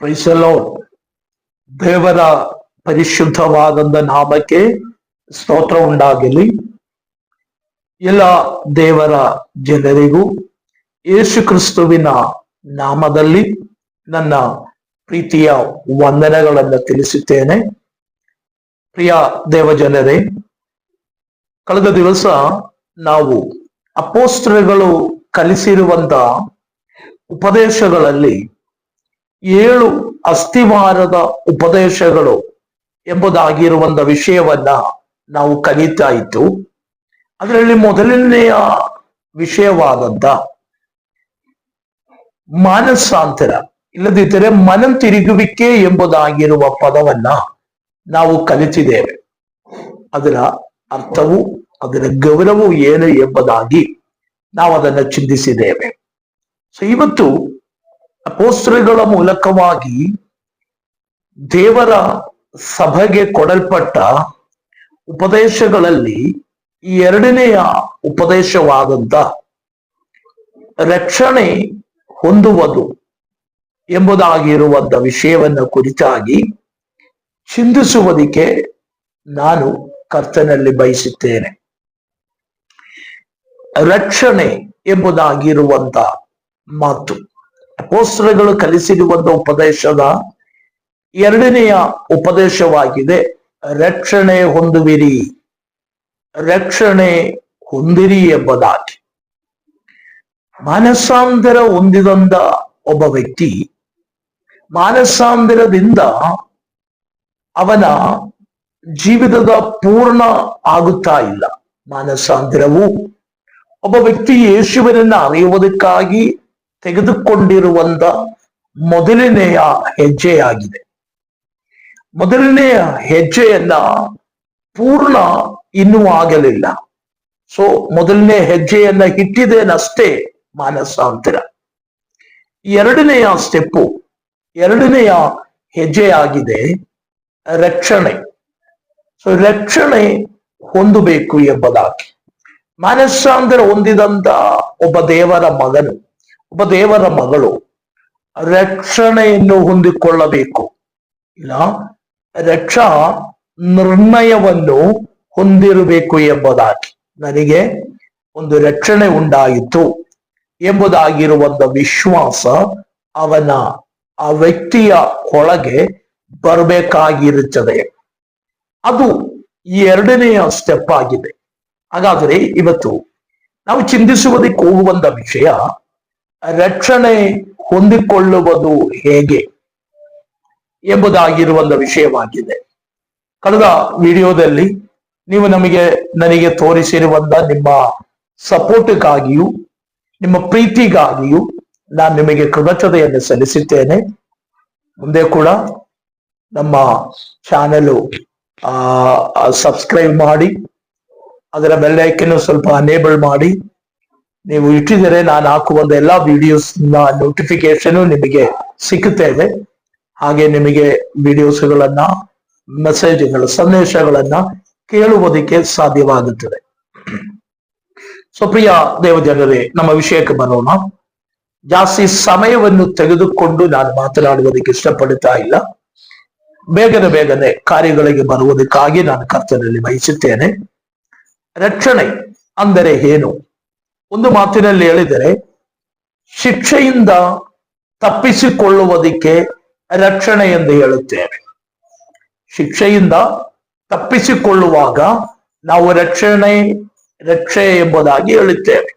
Price the lord. ದೇವರ ಪರಿಶುದ್ಧವಾದಂಥ ನಾಮಕ್ಕೆ ಸ್ತೋತ್ರ ಉಂಟಾಗಲಿ. ಎಲ್ಲ ದೇವರ ಜನರಿಗೂ ಯೇಸು ಕ್ರಿಸ್ತುವಿನ ನಾಮದಲ್ಲಿ ನನ್ನ ಪ್ರೀತಿಯ ವಂದನೆಗಳನ್ನು ತಿಳಿಸುತ್ತೇನೆ. ಪ್ರಿಯ ದೇವಜನರೇ, ಕಳೆದ ದಿವಸ ನಾವು ಅಪೊಸ್ತಲರು ಕಲಿಸಿರುವಂತ ಉಪದೇಶಗಳಲ್ಲಿ 7 ಅಸ್ಥಿವಾರದ ಉಪದೇಶಗಳು ಎಂಬುದಾಗಿರುವಂತ ವಿಷಯವನ್ನ ನಾವು ಕಲಿತಾ ಇತ್ತು. ಅದರಲ್ಲಿ ಮೊದಲನೆಯ ವಿಷಯವಾದಂತ ಮಾನಸಾಂತರ, ಇಲ್ಲದಿದ್ದರೆ ಮನಂತಿರುಗುವಿಕೆ ಎಂಬುದಾಗಿರುವ ಪದವನ್ನ ನಾವು ಕಲಿತಿದ್ದೇವೆ. ಅದರ ಅರ್ಥವು, ಅದರ ಗೌರವವು ಏನು ಎಂಬುದಾಗಿ ನಾವು ಅದನ್ನು ಚಿಂತಿಸಿದ್ದೇವೆ. ಸೊ ಇವತ್ತು ಅಪೊಸ್ತಲಗಳ ಮೂಲಕವಾಗಿ ದೇವರ ಸಭೆಗೆ ಕೊಡಲ್ಪಟ್ಟ ಉಪದೇಶಗಳಲ್ಲಿ ಈ 2ನೆಯ ಉಪದೇಶವಾದಂತ ರಕ್ಷಣೆ ಹೊಂದುವುದು ಎಂಬುದಾಗಿರುವಂತ ವಿಷಯವನ್ನು ಕುರಿತಾಗಿ ಚಿಂತಿಸುವುದಕ್ಕೆ ನಾನು ಕರ್ತನಲ್ಲಿ ಬಯಸುತ್ತೇನೆ. ರಕ್ಷಣೆ ಎಂಬುದಾಗಿರುವಂತ ಮಾತು ಅಪೊಸ್ತಲಗಳು ಕಲಿಸಿರುವಂತ ಉಪದೇಶದ 2ನೆಯ ಉಪದೇಶವಾಗಿದೆ. ರಕ್ಷಣೆ ಹೊಂದುವಿರಿ, ರಕ್ಷಣೆ ಹೊಂದಿರಿ ಎಂಬುದಾಗಿ. ಮಾನಸಾಂತರ ಹೊಂದಿದಂತ ಒಬ್ಬ ವ್ಯಕ್ತಿ ಮಾನಸಾಂತರದಿಂದ ಅವನ ಜೀವಿತದ ಪೂರ್ಣ ಆಗುತ್ತಾ ಇಲ್ಲ. ಮಾನಸಾಂತರವು ಒಬ್ಬ ವ್ಯಕ್ತಿ ಯೇಸುವಿನನ್ನ ಅರಿಯುವುದಕ್ಕಾಗಿ ತೆಗೆದುಕೊಂಡಿರುವಂತ ಮೊದಲನೆಯ ಹೆಜ್ಜೆಯಾಗಿದೆ. ಮೊದಲನೆಯ ಹೆಜ್ಜೆಯನ್ನ ಪೂರ್ಣ ಇನ್ನೂ ಆಗಲಿಲ್ಲ. ಸೊ ಮೊದಲನೇ ಹೆಜ್ಜೆಯನ್ನ ಇಟ್ಟಿದ್ದೇನಷ್ಟೇ ಮಾನಸಾಂತರ. 2ನೆಯ ಸ್ಟೆಪ್ಪು, 2ನೆಯ ಹೆಜ್ಜೆಯಾಗಿದೆ ರಕ್ಷಣೆ. ಸೊ ರಕ್ಷಣೆ ಹೊಂದಬೇಕು ಎಂಬುದಾಗಿ ಮಾನಸಾಂತರ ಹೊಂದಿದಂತ ಒಬ್ಬ ದೇವರ ಮಗನು, ಒಬ್ಬ ದೇವರ ಮಗಳು ರಕ್ಷಣೆಯನ್ನು ಹೊಂದಿಕೊಳ್ಳಬೇಕು. ಇಲ್ಲ, ರಕ್ಷಾ ನಿರ್ಣಯವನ್ನು ಹೊಂದಿರಬೇಕು ಎಂಬುದಾಗಿ. ನನಗೆ ಒಂದು ರಕ್ಷಣೆ ಉಂಟಾಯಿತು ಎಂಬುದಾಗಿರುವಂತ ವಿಶ್ವಾಸ ಆ ವ್ಯಕ್ತಿಯ ಒಳಗೆ ಬರಬೇಕಾಗಿರುತ್ತದೆ. ಅದು ಈ 2ನೆಯ ಸ್ಟೆಪ್ ಆಗಿದೆ. ಹಾಗಾದರೆ ಇವತ್ತು ನಾವು ಚಿಂತಿಸುವುದಕ್ಕೆ ಹೋಗುವಂತ ವಿಷಯ ರಕ್ಷಣೆ ಹೊಂದಿಕೊಳ್ಳುವುದು ಹೇಗೆ ಎಂಬುದಾಗಿರುವಂತ ವಿಷಯವಾಗಿದೆ. ಕಳೆದ ವಿಡಿಯೋದಲ್ಲಿ ನೀವು ನನಗೆ ತೋರಿಸಿರುವಂತ ನಿಮ್ಮ ಸಪೋರ್ಟ್ಗಾಗಿಯೂ ನಿಮ್ಮ ಪ್ರೀತಿಗಾಗಿಯೂ ನಾನು ನಿಮಗೆ ಕೃತಜ್ಞತೆಯನ್ನು ಸಲ್ಲಿಸುತ್ತೇನೆ. ಮುಂದೆ ಕೂಡ ನಮ್ಮ ಚಾನೆಲ್ ಸಬ್ಸ್ಕ್ರೈಬ್ ಮಾಡಿ, ಅದರ ಬೆಲ್ ಐಕನ್ ಸ್ವಲ್ಪ ಅನೇಬಲ್ ಮಾಡಿ. ನೀವು ಇಟ್ಟಿದರೆ ನಾನು ಹಾಕುವಂತ ಎಲ್ಲಾ ವಿಡಿಯೋಸ್ ನೋಟಿಫಿಕೇಶನ್ ನಿಮಗೆ ಸಿಕ್ಕುತ್ತೇವೆ. ಹಾಗೆ ನಿಮಗೆ ವಿಡಿಯೋಸ್ಗಳನ್ನ, ಮೆಸೇಜ್ಗಳ ಸಂದೇಶಗಳನ್ನ ಕೇಳುವುದಕ್ಕೆ ಸಾಧ್ಯವಾಗುತ್ತದೆ. ಸೊ ಪ್ರಿಯ ದೇವಜನರೇ, ನಮ್ಮ ವಿಷಯಕ್ಕೆ ಬರೋಣ. ಜಾಸ್ತಿ ಸಮಯವನ್ನು ತೆಗೆದುಕೊಂಡು ನಾನು ಮಾತನಾಡುವುದಕ್ಕೆ ಇಷ್ಟಪಡುತ್ತಾ ಇಲ್ಲ. ಬೇಗನೆ ಕಾರ್ಯಗಳಿಗೆ ಬರುವುದಕ್ಕಾಗಿ ನಾನು ಕರ್ತನಲ್ಲಿ ಬಯಸುತ್ತೇನೆ. ರಕ್ಷಣೆ ಅಂದರೆ ಏನು? ಒಂದು ಮಾತಿನಲ್ಲಿ ಹೇಳಿದರೆ, ಶಿಕ್ಷೆಯಿಂದ ತಪ್ಪಿಸಿಕೊಳ್ಳುವುದಕ್ಕೆ ರಕ್ಷಣೆ ಎಂದು ಹೇಳುತ್ತೇವೆ. ಶಿಕ್ಷೆಯಿಂದ ತಪ್ಪಿಸಿಕೊಳ್ಳುವಾಗ ನಾವು ರಕ್ಷೆ ಎಂಬುದಾಗಿ ಹೇಳುತ್ತೇವೆ.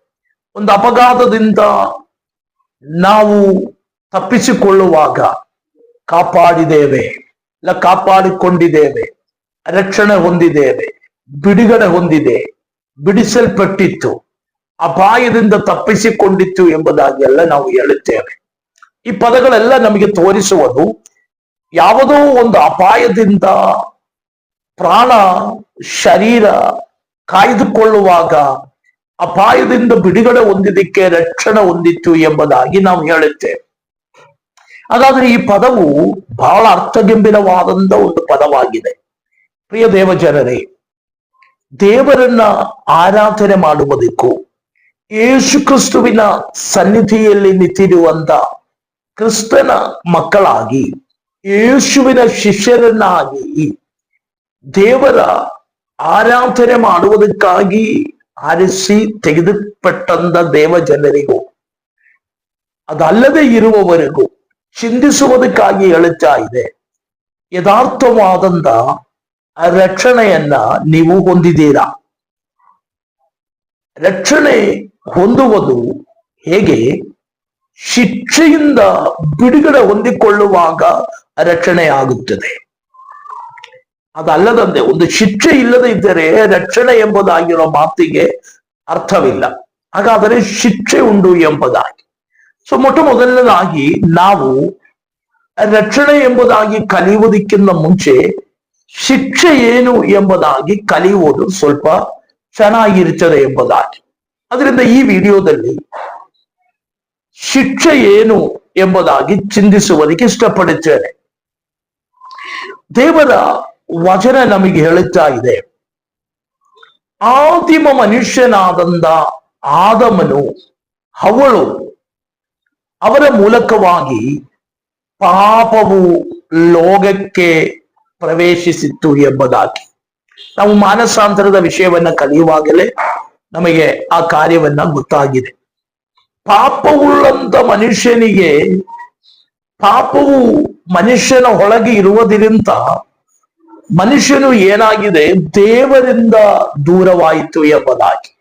ಒಂದು ಅಪಘಾತದಿಂದ ನಾವು ತಪ್ಪಿಸಿಕೊಳ್ಳುವಾಗ ಕಾಪಾಡಿಕೊಂಡಿದ್ದೇವೆ, ರಕ್ಷಣೆ ಹೊಂದಿದ್ದೇವೆ, ಬಿಡುಗಡೆ ಹೊಂದಿದೆ, ಬಿಡಿಸಲ್ಪಟ್ಟಿತ್ತು, ಅಪಾಯದಿಂದ ತಪ್ಪಿಸಿಕೊಂಡಿತ್ತು ಎಂಬುದಾಗಿ ಎಲ್ಲ ನಾವು ಹೇಳುತ್ತೇವೆ. ಈ ಪದಗಳೆಲ್ಲ ನಮಗೆ ತೋರಿಸುವುದು ಯಾವುದೋ ಒಂದು ಅಪಾಯದಿಂದ ಪ್ರಾಣ ಶರೀರ ಕಾಯ್ದುಕೊಳ್ಳುವಾಗ ಅಪಾಯದಿಂದ ಬಿಡುಗಡೆ ಹೊಂದಿದ್ದಕ್ಕೆ ರಕ್ಷಣೆ ಹೊಂದಿತ್ತು ಎಂಬುದಾಗಿ ನಾವು ಹೇಳುತ್ತೇವೆ. ಹಾಗಾದ್ರೆ ಈ ಪದವು ಬಹಳ ಅರ್ಥಗಂಭೀರವಾದಂತ ಒಂದು ಪದವಾಗಿದೆ. ಪ್ರಿಯ ದೇವಜನರೇ, ದೇವರನ್ನ ಆರಾಧನೆ ಮಾಡುವುದಕ್ಕೂ ಯೇಸು ಕ್ರಿಸ್ತುವಿನ ಸನ್ನಿಧಿಯಲ್ಲಿ ನಿಂತಿರುವಂತ ಕ್ರಿಸ್ತನ ಮಕ್ಕಳಾಗಿ ಯೇಸುವಿನ ಶಿಷ್ಯರನ್ನಾಗಿ ದೇವರ ಆರಾಧನೆ ಮಾಡುವುದಕ್ಕಾಗಿ ಆರಿಸಿ ತೆಗೆದುಪಟ್ಟಂತ ದೇವ ಜನರಿಗೂ ಅದಲ್ಲದೆ ಇರುವವರೆಗೂ ಚಿಂತಿಸುವುದಕ್ಕಾಗಿ ಹೇಳುತ್ತಾ ಇದೆ. ಯಥಾರ್ಥವಾದಂತ ರಕ್ಷಣೆಯನ್ನ ನೀವು ಹೊಂದಿದ್ದೀರಾ. ರಕ್ಷಣೆ ಹೊಂದುವುದು ಹೇಗೆ? ಶಿಕ್ಷೆಯಿಂದ ಬಿಡುಗಡೆ ಹೊಂದಿಕೊಳ್ಳುವಾಗ ರಕ್ಷಣೆ ಆಗುತ್ತದೆ. ಅದಲ್ಲದಂತೆ ಒಂದು ಶಿಕ್ಷೆ ಇಲ್ಲದೆ ಇದ್ದರೆ ರಕ್ಷಣೆ ಎಂಬುದಾಗಿರೋ ಮಾತಿಗೆ ಅರ್ಥವಿಲ್ಲ. ಹಾಗಾದರೆ ಶಿಕ್ಷೆ ಉಂಟು ಎಂಬುದಾಗಿ. ಮೊಟ್ಟ ಮೊದಲನೇದಾಗಿ ನಾವು ರಕ್ಷಣೆ ಎಂಬುದಾಗಿ ಕಲಿಯುವುದಕ್ಕಿಂತ ಮುಂಚೆ ಶಿಕ್ಷೆ ಏನು ಎಂಬುದಾಗಿ ಕಲಿಯುವುದು ಸ್ವಲ್ಪ ಚೆನ್ನಾಗಿರುತ್ತದೆ ಎಂಬುದಾಗಿ. ಅದರಿಂದ ಈ ವಿಡಿಯೋದಲ್ಲಿ ಶಿಕ್ಷೆ ಏನು ಎಂಬುದಾಗಿ ಚಿಂತಿಸುವುದಕ್ಕೆ ಇಷ್ಟಪಡುತ್ತೇನೆ. ದೇವರ ವಚನ ನಮಗೆ ಹೇಳುತ್ತಾ ಇದೆ, ಆದಿಮ ಮನುಷ್ಯನಾದಂದ ಆದಮನು ಅವಳು ಅವರ ಮೂಲಕವಾಗಿ ಪಾಪವು ಲೋಕಕ್ಕೆ ಪ್ರವೇಶಿಸಿತ್ತು ಎಂಬುದಾಗಿ. ನಾವು ಮಾನಸಾಂತರದ ವಿಷಯವನ್ನ ಕಲಿಯುವಾಗಲೇ ನಮಗೆ ಆ ಕಾರ್ಯವನ್ನ ಗೊತ್ತಾಗಿದೆ. ಪಾಪವುಳ್ಳಂತ ಮನುಷ್ಯನಿಗೆ ಪಾಪವು ಮನುಷ್ಯನ ಒಳಗೆ ಇರುವುದರಿಂದ ಮನುಷ್ಯನು ಏನಾಗಿದೆ, ದೇವರಿಂದ ದೂರವಾಯಿತು ಎಂಬುದಾಗಿ.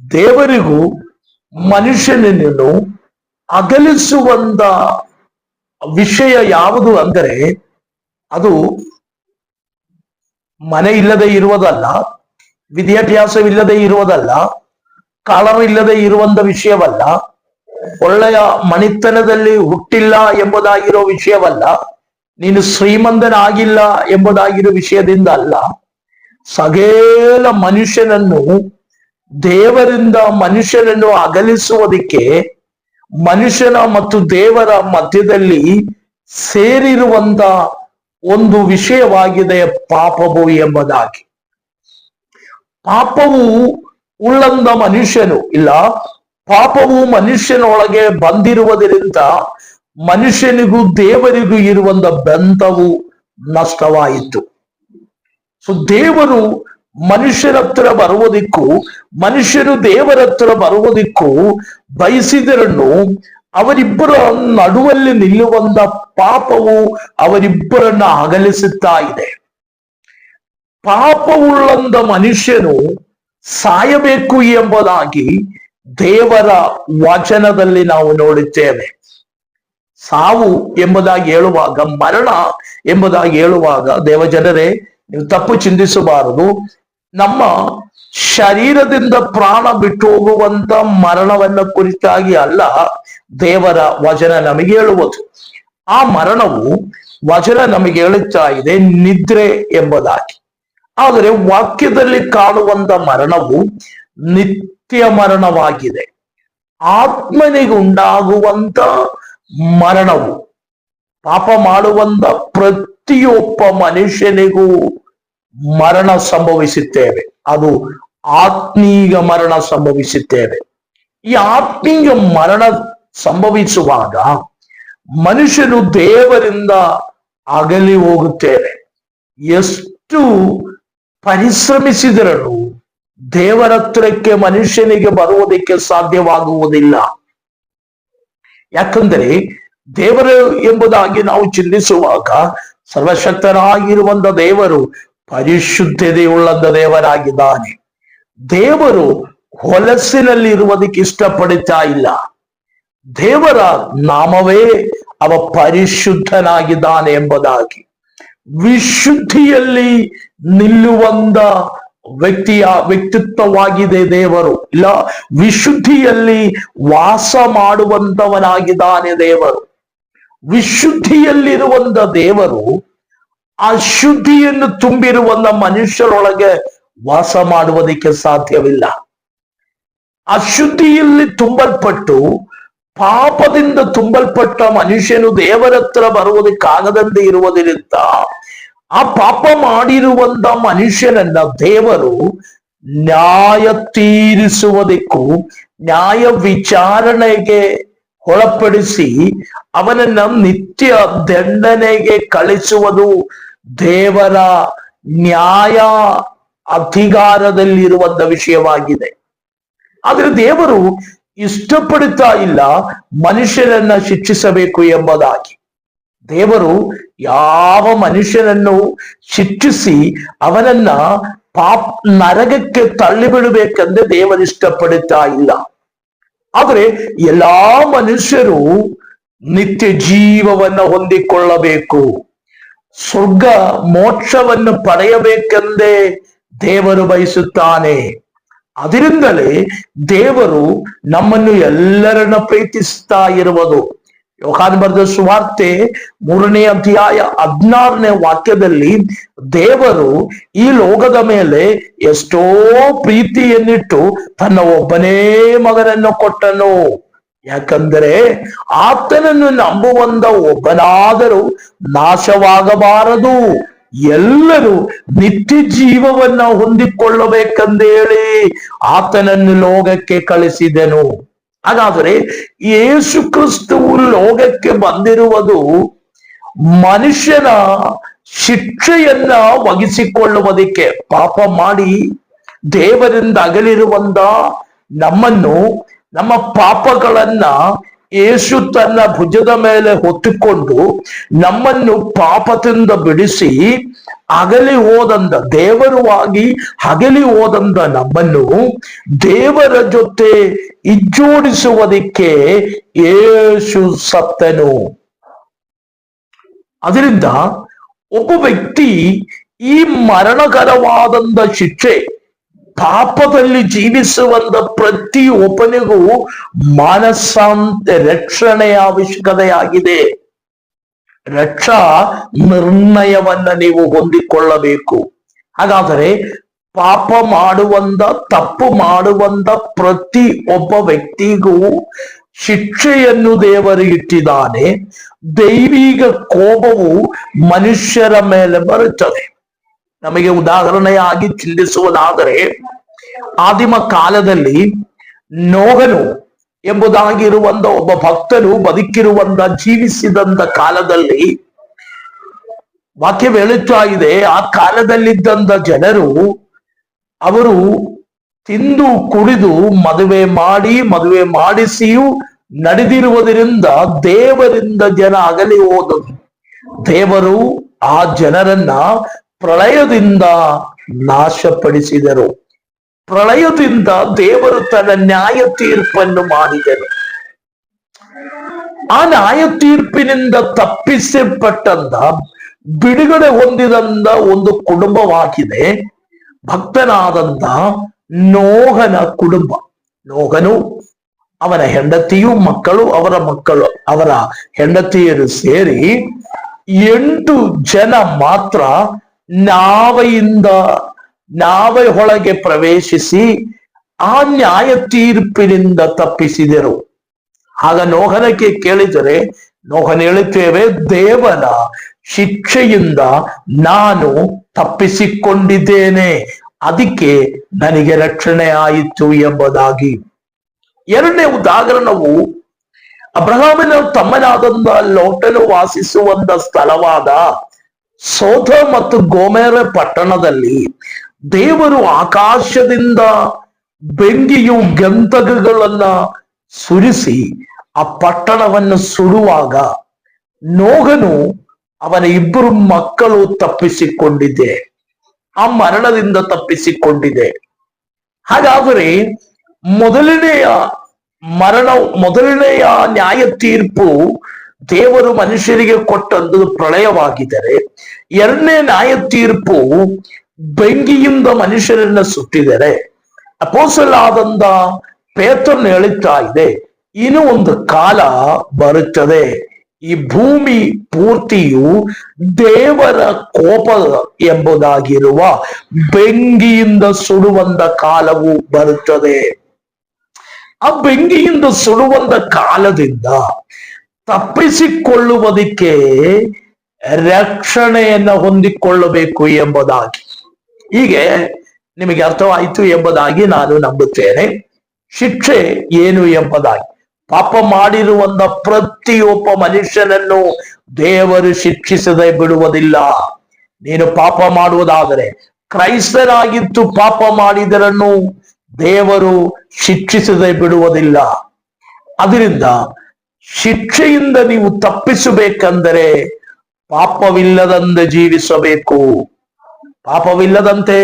ದೇವರಿಗೂ ಮನುಷ್ಯನನ್ನು ಅಗಲಿಸುವಂತ ವಿಷಯ ಯಾವುದು ಅಂದರೆ ಅದು ಮನೆ ಇಲ್ಲದೆ ಇರುವುದಲ್ಲ, ವಿದ್ಯಾಭ್ಯಾಸವಿಲ್ಲದೆ ಇರುವುದಲ್ಲ, ಕಾಲರ್ ಇಲ್ಲದೆ ಇರುವಂತ ವಿಷಯವಲ್ಲ, ಒಳ್ಳೆಯ ಮಣಿತನದಲ್ಲಿ ಹುಟ್ಟಿಲ್ಲ ಎಂಬುದಾಗಿರೋ ವಿಷಯವಲ್ಲ, ನೀನು ಶ್ರೀಮಂತನಾಗಿಲ್ಲ ಎಂಬುದಾಗಿರೋ ವಿಷಯದಿಂದ ಅಲ್ಲ. ಸಕಲ ಮನುಷ್ಯನನ್ನು ದೇವರಿಂದ ಮನುಷ್ಯನನ್ನು ಅಗಲಿಸುವುದಕ್ಕೆ ಮನುಷ್ಯನ ಮತ್ತು ದೇವರ ಮಧ್ಯದಲ್ಲಿ ಸೇರಿರುವಂತ ಒಂದು ವಿಷಯವಾಗಿದೆ ಪಾಪವು ಎಂಬುದಾಗಿ. ಪಾಪವು ಉಳ್ಳಂದ ಮನುಷ್ಯನು ಇಲ್ಲ, ಪಾಪವು ಮನುಷ್ಯನೊಳಗೆ ಬಂದಿರುವುದರಿಂದ ಮನುಷ್ಯನಿಗೂ ದೇವರಿಗೂ ಇರುವಂತ ಬಂಧವು ನಷ್ಟವಾಯಿತು. ದೇವರು ಮನುಷ್ಯರ ಹತ್ರ ಬರುವುದಕ್ಕೂ ಮನುಷ್ಯನು ದೇವರ ಹತ್ರ ಬರುವುದಕ್ಕೂ ಬಯಸಿದರನ್ನು ಅವರಿಬ್ಬರ ನಡುವಲ್ಲಿ ನಿಲ್ಲುವಂತ ಪಾಪವು ಅವರಿಬ್ಬರನ್ನ ಅಗಲಿಸುತ್ತಾ ಇದೆ. ಪಾಪವುಳ್ಳಂದ ಮನುಷ್ಯನು ಸಾಯಬೇಕು ಎಂಬುದಾಗಿ ದೇವರ ವಚನದಲ್ಲಿ ನಾವು ನೋಡುತ್ತೇವೆ. ಸಾವು ಎಂಬುದಾಗಿ ಹೇಳುವಾಗ, ಮರಣ ಎಂಬುದಾಗಿ ಹೇಳುವಾಗ ದೇವಜನರೇ ನೀವು ತಪ್ಪು ಚಿಂತಿಸಬಾರದು. ನಮ್ಮ ಶರೀರದಿಂದ ಪ್ರಾಣ ಬಿಟ್ಟು ಹೋಗುವಂತ ಮರಣವನ್ನ ಕುರಿತಾಗಿ ಅಲ್ಲ ದೇವರ ವಚನ ನಮಗೆ ಹೇಳುವುದು. ಆ ಮರಣವು ವಚನ ನಮಗೆ ಹೇಳುತ್ತಾ ಇದೆ ನಿದ್ರೆ ಎಂಬುದಾಗಿ. ಆದರೆ ವಾಕ್ಯದಲ್ಲಿ ಕಾಣುವಂತ ಮರಣವು ನಿತ್ಯ ಮರಣವಾಗಿದೆ. ಆತ್ಮನಿಗೆ ಉಂಟಾಗುವಂತ ಮರಣವು, ಪಾಪ ಮಾಡುವಂತ ಪ್ರತಿಯೊಬ್ಬ ಮನುಷ್ಯನಿಗೂ ಮರಣ ಸಂಭವಿಸುತ್ತೇವೆ. ಅದು ಆತ್ಮೀಯ ಮರಣ ಸಂಭವಿಸುತ್ತೇವೆ. ಈ ಆತ್ಮೀಯ ಮರಣ ಸಂಭವಿಸುವಾಗ ಮನುಷ್ಯನು ದೇವರಿಂದ ಅಗಲಿ ಹೋಗುತ್ತೇವೆ. ಎಷ್ಟು ಪರಿಶ್ರಮಿಸಿದರೂ ದೇವರ ಹತ್ರಕ್ಕೆ ಮನುಷ್ಯನಿಗೆ ಬರುವುದಕ್ಕೆ ಸಾಧ್ಯವಾಗುವುದಿಲ್ಲ. ಯಾಕಂದರೆ ದೇವರು ಎಂಬುದಾಗಿ ನಾವು ಚಿಂತಿಸುವಾಗ ಸರ್ವಶಕ್ತನಾಗಿರುವಂತ ದೇವರು ಪರಿಶುದ್ಧತೆಯುಳ್ಳಂತ ದೇವರಾಗಿದ್ದಾನೆ. ದೇವರು ಹೊಲಸಿನಲ್ಲಿ ಇರುವುದಕ್ಕೆ ಇಷ್ಟಪಡುತ್ತಾ ಇಲ್ಲ. ದೇವರ ನಾಮವೇ ಅವ ಪರಿಶುದ್ಧನಾಗಿದ್ದಾನೆ ಎಂಬುದಾಗಿ. ವಿಶುದ್ಧಿಯಲ್ಲಿ ನಿಲ್ಲುವಂತ ವ್ಯಕ್ತಿತ್ವವಾಗಿದೆ ದೇವರು. ಇಲ್ಲ, ವಿಶುದ್ಧಿಯಲ್ಲಿ ವಾಸ ಮಾಡುವಂತವನಾಗಿದ್ದಾನೆ ದೇವರು. ವಿಶುದ್ಧಿಯಲ್ಲಿರುವಂತ ದೇವರು ಅಶುದ್ಧಿಯನ್ನು ತುಂಬಿರುವಂತ ಮನುಷ್ಯರೊಳಗೆ ವಾಸ ಮಾಡುವುದಕ್ಕೆ ಸಾಧ್ಯವಿಲ್ಲ. ಅಶುದ್ಧಿಯಲ್ಲಿ ತುಂಬಲ್ಪಟ್ಟು ಪಾಪದಿಂದ ತುಂಬಲ್ಪಟ್ಟ ಮನುಷ್ಯನು ದೇವರ ಹತ್ರ ಬರುವುದಕ್ಕಾಗದಂತೆ ಇರುವುದರಿಂದ ಆ ಪಾಪ ಮಾಡಿರುವಂತ ಮನುಷ್ಯನನ್ನ ದೇವರು ನ್ಯಾಯ ತೀರಿಸುವುದಕ್ಕೂ ನ್ಯಾಯ ವಿಚಾರಣೆಗೆ ಒಳಪಡಿಸಿ ಅವನನ್ನ ನಿತ್ಯ ದಂಡನೆಗೆ ಕಳಿಸುವುದು ದೇವರ ನ್ಯಾಯ ಅಧಿಕಾರದಲ್ಲಿರುವಂತ ವಿಷಯವಾಗಿದೆ. ಆದ್ರೆ ದೇವರು ಇಷ್ಟಪಡುತ್ತಾ ಇಲ್ಲ ಮನುಷ್ಯರನ್ನ ಶಿಕ್ಷಿಸಬೇಕು ಎಂಬುದಾಗಿ. ದೇವರು ಯಾವ ಮನುಷ್ಯನನ್ನು ಶಿಕ್ಷಿಸಿ ಅವನನ್ನ ನರಕಕ್ಕೆ ತಳ್ಳಿಬಿಡಬೇಕೆಂದ್ರೆ ದೇವರು ಇಷ್ಟಪಡುತ್ತಾ ಇಲ್ಲ. ಆದ್ರೆ ಎಲ್ಲಾ ಮನುಷ್ಯರು ನಿತ್ಯ ಜೀವವನ್ನು ಹೊಂದಿಕೊಳ್ಳಬೇಕು, ಸ್ವರ್ಗ ಮೋಕ್ಷವನ್ನು ಪಡೆಯಬೇಕೆಂದೇ ದೇವರು ಬಯಸುತ್ತಾನೆ. ಅದರಿಂದಲೇ ದೇವರು ನಮ್ಮನ್ನು ಎಲ್ಲರನ್ನ ಪ್ರೀತಿಸ್ತಾ ಇರುವುದು. ಯೋಹಾನ ಬರೆದ ಸುವಾರ್ತೆ 3ನೇ ಅಧ್ಯಾಯ 16ನೇ ವಾಕ್ಯದಲ್ಲಿ ದೇವರು ಈ ಲೋಕದ ಮೇಲೆ ಎಷ್ಟೋ ಪ್ರೀತಿಯನ್ನಿಟ್ಟು ತನ್ನ ಒಬ್ಬನೇ ಮಗನನ್ನು ಕೊಟ್ಟನು. ಯಾಕಂದರೆ ಆತನನ್ನು ನಂಬುವಂತ ಒಬ್ಬನಾದರೂ ನಾಶವಾಗಬಾರದು, ಎಲ್ಲರೂ ನಿತ್ಯ ಜೀವವನ್ನ ಹೊಂದಿಕೊಳ್ಳಬೇಕೆಂದೇಳಿ ಆತನನ್ನು ಲೋಕಕ್ಕೆ ಕಳಿಸಿದನು. ಹಾಗಾದರೆ ಯೇಸು ಕ್ರಿಸ್ತವು ಲೋಕಕ್ಕೆ ಬಂದಿರುವುದು ಮನುಷ್ಯನ ಶಿಕ್ಷೆಯನ್ನ ವಹಿಸಿಕೊಳ್ಳುವುದಕ್ಕೆ. ಪಾಪ ಮಾಡಿ ದೇವರಿಂದ ಅಗಲಿರುವಂತ ನಮ್ಮನ್ನು, ನಮ್ಮ ಪಾಪಗಳನ್ನ ಯೇಸು ತನ್ನ ಭುಜದ ಮೇಲೆ ಹೊತ್ತುಕೊಂಡು ನಮ್ಮನ್ನು ಪಾಪದಿಂದ ಬಿಡಿಸಿ ಅಗಲಿ ಹೋದಂತ, ದೇವರುವಾಗಿ ಅಗಲಿ ಹೋದಂತ ನಮ್ಮನ್ನು ದೇವರ ಜೊತೆ ಇಜ್ಜೋಡಿಸುವುದಕ್ಕೆ ಯೇಸು ಸತ್ತನು. ಅದರಿಂದ ಒಬ್ಬ ವ್ಯಕ್ತಿ ಈ ಮರಣಕರವಾದಂತ ಶಿಕ್ಷೆ, ಪಾಪದಲ್ಲಿ ಜೀವಿಸುವಂತ ಪ್ರತಿಯೊಬ್ಬನಿಗೂ ಮಾನಸಾಂತ ರಕ್ಷಣೆಯ ಅವಶ್ಯಕತೆಯಾಗಿದೆ. ರಕ್ಷಾ ನಿರ್ಣಯವನ್ನ ನೀವು ಹೊಂದಿಕೊಳ್ಳಬೇಕು. ಹಾಗಾದರೆ ಪಾಪ ಮಾಡುವಂತ, ತಪ್ಪು ಮಾಡುವಂತ ಪ್ರತಿ ಒಬ್ಬ ವ್ಯಕ್ತಿಗೂ ಶಿಕ್ಷೆಯನ್ನು ದೇವರು ಇಟ್ಟಿದ್ದಾನೆ. ದೈವಿಕ ಕೋಪವು ಮನುಷ್ಯರ ಮೇಲೆ ಬರುತ್ತದೆ. ನಮಗೆ ಉದಾಹರಣೆಯಾಗಿ ಚಿಂತಿಸುವುದಾದರೆ, ಆದಿಮ ಕಾಲದಲ್ಲಿ ನೋಹನು ಎಂಬುದಾಗಿರುವಂತ ಒಬ್ಬ ಭಕ್ತನು ಬದುಕಿರುವಂತ, ಜೀವಿಸಿದಂತ ಕಾಲದಲ್ಲಿ ವಾಕ್ಯ ಹೇಳುತ್ತಾ ಇದೆ, ಆ ಕಾಲದಲ್ಲಿದ್ದಂತ ಜನರು ಅವರು ತಿಂದು ಕುಡಿದು ಮದುವೆ ಮಾಡಿಸಿಯೂ ನಡೆದಿರುವುದರಿಂದ ದೇವರಿಂದ ಜನ ಅಗಲಿ ಹೋದರು. ದೇವರು ಆ ಜನರನ್ನ ಪ್ರಳಯದಿಂದ ನಾಶಪಡಿಸಿದರು. ಪ್ರಳಯದಿಂದ ದೇವರು ತನ್ನ ನ್ಯಾಯ ತೀರ್ಪನ್ನು ಮಾಡಿದರು. ಆ ನ್ಯಾಯ ತೀರ್ಪಿನಿಂದ ತಪ್ಪಿಸಲ್ಪಟ್ಟಂತ, ಬಿಡುಗಡೆ ಹೊಂದಿದಂತ ಒಂದು ಕುಟುಂಬವಾಗಿದೆ ಭಕ್ತನಾದಂತ ನೋಹನ ಕುಟುಂಬ. ನೋಹನು, ಅವನ ಹೆಂಡತಿಯು, ಮಕ್ಕಳು, ಅವರ ಹೆಂಡತಿಯರು ಸೇರಿ 8 ಜನ ಮಾತ್ರ ನಾವೆ ಒಳಗೆ ಪ್ರವೇಶಿಸಿ ಆ ನ್ಯಾಯ ತೀರ್ಪಿನಿಂದ ತಪ್ಪಿಸಿದರು. ಆಗ ನೋಹನಕ್ಕೆ ಕೇಳಿದರೆ ನೋಹನ ಹೇಳುತ್ತೇವೆ, ದೇವರ ಶಿಕ್ಷೆಯಿಂದ ನಾನು ತಪ್ಪಿಸಿಕೊಂಡಿದ್ದೇನೆ, ಅದಕ್ಕೆ ನನಗೆ ರಕ್ಷಣೆ ಆಯಿತು ಎಂಬುದಾಗಿ. ಎರಡನೇ ಉದಾಹರಣವು ಅಬ್ರಹಾಮನ ತಮ್ಮನಾದಂತ ಲೋಟನು ವಾಸಿಸುವಂತ ಸ್ಥಳವಾದ ಸೋಧ ಮತ್ತು ಗೋಮೆರ ಪಟ್ಟಣದಲ್ಲಿ ದೇವರು ಆಕಾಶದಿಂದ ಬೆಂಕಿಯು ಗಂಧಕಗಳನ್ನ ಸುರಿಸಿ ಆ ಪಟ್ಟಣವನ್ನು ಸುಡುವಾಗ ನೋಹನು ಅವನ 2 ಮಕ್ಕಳು ತಪ್ಪಿಸಿಕೊಂಡಿದೆ, ಆ ಮರಣದಿಂದ ತಪ್ಪಿಸಿಕೊಂಡಿದೆ. ಹಾಗಾದರೆ ಮೊದಲನೆಯ ನ್ಯಾಯ ತೀರ್ಪು ದೇವರು ಮನುಷ್ಯರಿಗೆ ಕೊಟ್ಟದ್ದು ಪ್ರಳಯವಾಗಿದ್ದರೆ, ಎರಡನೇ ನ್ಯಾಯ ತೀರ್ಪು ಬೆಂಕಿಯಿಂದ ಮನುಷ್ಯರನ್ನ ಸುಟ್ಟಿದರೆ, ಅಪೊಸ್ತಲನಾದಂತ ಪೇತ್ರನು ಹೇಳುತ್ತಾ ಇದೆ, ಇನ್ನು ಒಂದು ಕಾಲ ಬರುತ್ತದೆ, ಈ ಭೂಮಿ ಪೂರ್ತಿಯು ದೇವರ ಕೋಪ ಎಂಬುದಾಗಿರುವ ಬೆಂಕಿಯಿಂದ ಸುಡುವಂತ ಕಾಲವು ಬರುತ್ತದೆ. ಆ ಬೆಂಕಿಯಿಂದ ಸುಡುವಂತ ಕಾಲದಿಂದ ತಪ್ಪಿಸಿಕೊಳ್ಳುವುದಕ್ಕೆ ರಕ್ಷಣೆಯನ್ನ ಹೊಂದಿಕೊಳ್ಳಬೇಕು ಎಂಬುದಾಗಿ. ಹೀಗೆ ನಿಮಗೆ ಅರ್ಥವಾಯಿತು ಎಂಬುದಾಗಿ ನಾನು ನಂಬುತ್ತೇನೆ. ಶಿಕ್ಷೆ ಏನು ಎಂಬುದಾಗಿ. ಪಾಪ ಮಾಡಿರುವಂತ ಪ್ರತಿಯೊಬ್ಬ ಮನುಷ್ಯನನ್ನು ದೇವರು ಶಿಕ್ಷಿಸದೆ ಬಿಡುವುದಿಲ್ಲ. ನೀನು ಪಾಪ ಮಾಡುವುದಾದರೆ, ಕ್ರೈಸ್ತನಾಗಿದ್ದು ಪಾಪ ಮಾಡಿದರನ್ನು ದೇವರು ಶಿಕ್ಷಿಸದೆ ಬಿಡುವುದಿಲ್ಲ. ಅದರಿಂದ ಶಿಕ್ಷೆಯಿಂದ ನೀವು ತಪ್ಪಿಸಬೇಕೆಂದರೆ ಪಾಪವಿಲ್ಲದಂತೆ ಜೀವಿಸಬೇಕು. ಪಾಪವಿಲ್ಲದಂತೆ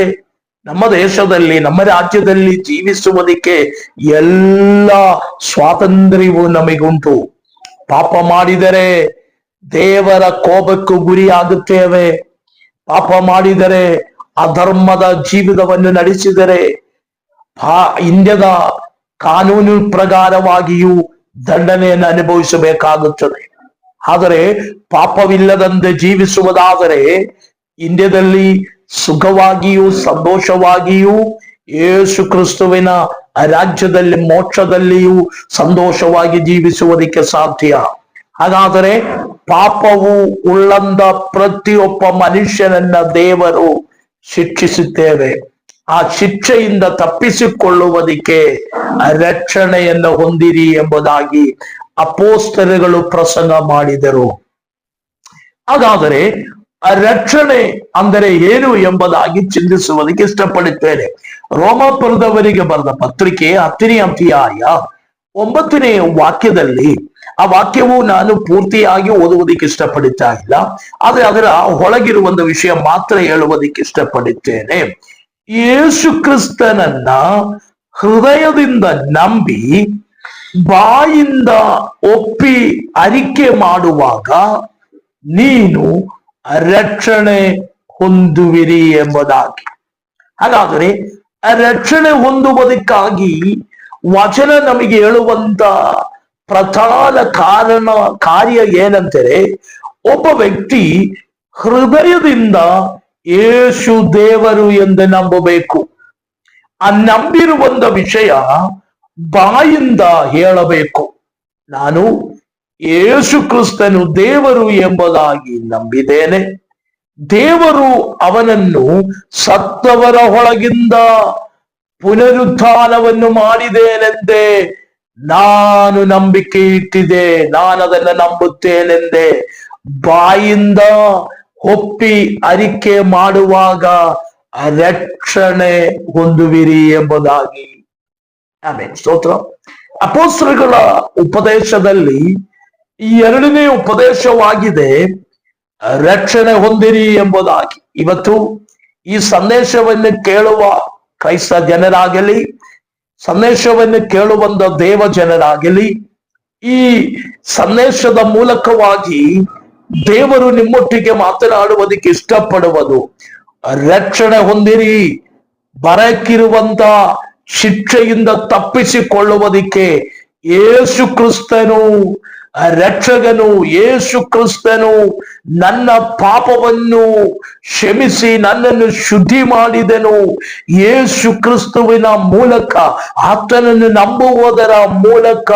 ನಮ್ಮ ದೇಶದಲ್ಲಿ, ನಮ್ಮ ರಾಜ್ಯದಲ್ಲಿ ಜೀವಿಸುವುದಕ್ಕೆ ಎಲ್ಲ ಸ್ವಾತಂತ್ರ್ಯವೂ ನಮಗುಂಟು. ಪಾಪ ಮಾಡಿದರೆ ದೇವರ ಕೋಪಕ್ಕೂ ಗುರಿಯಾಗುತ್ತೇವೆ. ಪಾಪ ಮಾಡಿದರೆ, ಅಧರ್ಮದ ಜೀವಿತವನ್ನು ನಡೆಸಿದರೆ ಇಂಡಿಯಾದ ಕಾನೂನು ಪ್ರಕಾರವಾಗಿಯೂ ದಂಡನೆಯನ್ನು ಅನುಭವಿಸಬೇಕಾಗುತ್ತದೆ. ಆದರೆ ಪಾಪವಿಲ್ಲದಂತೆ ಜೀವಿಸುವುದಾದರೆ ಇಂಡಿಯಾದಲ್ಲಿ ಸುಖವಾಗಿಯೂ ಸಂತೋಷವಾಗಿಯೂ ಯೇಸು ಕ್ರಿಸ್ತುವಿನ ರಾಜ್ಯದಲ್ಲಿ ಮೋಕ್ಷದಲ್ಲಿಯೂ ಸಂತೋಷವಾಗಿ ಜೀವಿಸುವುದಕ್ಕೆ ಸಾಧ್ಯ. ಹಾಗಾದರೆ ಪಾಪವು ಉಳ್ಳಂತ ಪ್ರತಿಯೊಬ್ಬ ಮನುಷ್ಯನನ್ನ ದೇವರು ಶಿಕ್ಷಿಸುತ್ತೇವೆ. ಆ ಶಿಕ್ಷೆಯಿಂದ ತಪ್ಪಿಸಿಕೊಳ್ಳುವುದಕ್ಕೆ ರಕ್ಷಣೆಯನ್ನು ಹೊಂದಿರಿ ಎಂಬುದಾಗಿ ಅಪೊಸ್ತಲರು ಪ್ರಸಂಗ ಮಾಡಿದರು. ಹಾಗಾದರೆ ಆ ರಕ್ಷಣೆ ಅಂದರೆ ಏನು ಎಂಬುದಾಗಿ ಚಿಂತಿಸುವುದಕ್ಕೆ ಇಷ್ಟಪಡುತ್ತೇನೆ. ರೋಮಾಪುರದವರಿಗೆ ಬರೆದ ಪತ್ರಿಕೆ 10ನೇ ಅಧ್ಯಾಯ 9ನೇ ವಾಕ್ಯದಲ್ಲಿ, ಆ ವಾಕ್ಯವು ನಾನು ಪೂರ್ತಿಯಾಗಿ ಓದುವುದಕ್ಕೆ ಇಷ್ಟಪಡುತ್ತಾ ಇಲ್ಲ, ಆದ್ರೆ ಅದರ ಒಳಗಿರುವಂತ ವಿಷಯ ಮಾತ್ರ ಹೇಳುವುದಕ್ಕೆ ಇಷ್ಟಪಡುತ್ತೇನೆ. ಯೇಸು ಕ್ರಿಸ್ತನನ್ನ ಹೃದಯದಿಂದ ನಂಬಿ ಬಾಯಿಂದ ಒಪ್ಪಿ ಅರಿಕೆ ಮಾಡುವಾಗ ನೀನು ರಕ್ಷಣೆ ಹೊಂದುವಿರಿ ಎಂಬುದಾಗಿ. ಹಾಗಾದರೆ ರಕ್ಷಣೆ ಹೊಂದುವುದಕ್ಕಾಗಿ ವಚನ ನಮಗೆ ಹೇಳುವಂತ ಪ್ರಧಾನ ಕಾರ್ಯ ಏನಂದರೆ, ಒಬ್ಬ ವ್ಯಕ್ತಿ ಹೃದಯದಿಂದ ಯೇಸು ದೇವರು ಎಂದು ನಂಬಬೇಕು. ಆ ನಂಬಿರುವಂತ ವಿಷಯ ಬಾಯಿಂದ ಹೇಳಬೇಕು. ನಾನು ಯೇಸು ಕ್ರಿಸ್ತನು ದೇವರು ಎಂಬುದಾಗಿ ನಂಬಿದ್ದೇನೆ. ದೇವರು ಅವನನ್ನು ಸತ್ತವರ ಒಳಗಿಂದ ಪುನರುತ್ಥಾನವನ್ನು ಮಾಡಿದ್ದೇನೆಂದೇ ನಾನು ನಂಬಿಕೆ ಇಟ್ಟಿದೆ, ನಾನು ಅದನ್ನು ನಂಬುತ್ತೇನೆಂದೇ ಬಾಯಿಂದ ಒಪ್ಪಿ ಅರಿಕೆ ಮಾಡುವಾಗ ರಕ್ಷಣೆ ಹೊಂದುವಿರಿ ಎಂಬುದಾಗಿ. ಆಮೇಲೆ ಸ್ತೋತ್ರ. ಅಪೊಸ್ತಲರ ಉಪದೇಶದಲ್ಲಿ ಈ 2ನೇ ಉಪದೇಶವಾಗಿದೆ, ರಕ್ಷಣೆ ಹೊಂದಿರಿ ಎಂಬುದಾಗಿ. ಇವತ್ತು ಈ ಸಂದೇಶವನ್ನು ಕೇಳುವ ಕ್ರೈಸ್ತ ಜನರಾಗಲಿ, ಸಂದೇಶವನ್ನು ಕೇಳುವಂತ ದೇವ ಜನರಾಗಲಿ, ಈ ಸಂದೇಶದ ಮೂಲಕವಾಗಿ ದೇವರು ನಿಮ್ಮೊಟ್ಟಿಗೆ ಮಾತನಾಡುವುದಕ್ಕೆ ಇಷ್ಟಪಡುವುದು, ರಕ್ಷಣೆ ಹೊಂದಿರಿ. ಬರಕ್ಕಿರುವಂತ ಶಿಕ್ಷೆಯಿಂದ ತಪ್ಪಿಸಿಕೊಳ್ಳುವುದಕ್ಕೆ ಯೇಸು ಕ್ರಿಸ್ತನು ರಕ್ಷಕನು. ಯೇಸು ಕ್ರಿಸ್ತನು ನನ್ನ ಪಾಪವನ್ನು ಕ್ಷಮಿಸಿ ನನ್ನನ್ನು ಶುದ್ಧಿ ಮಾಡಿದನು. ಯೇಸು ಕ್ರಿಸ್ತುವಿನ ಮೂಲಕ, ಆತನನ್ನು ನಂಬುವುದರ ಮೂಲಕ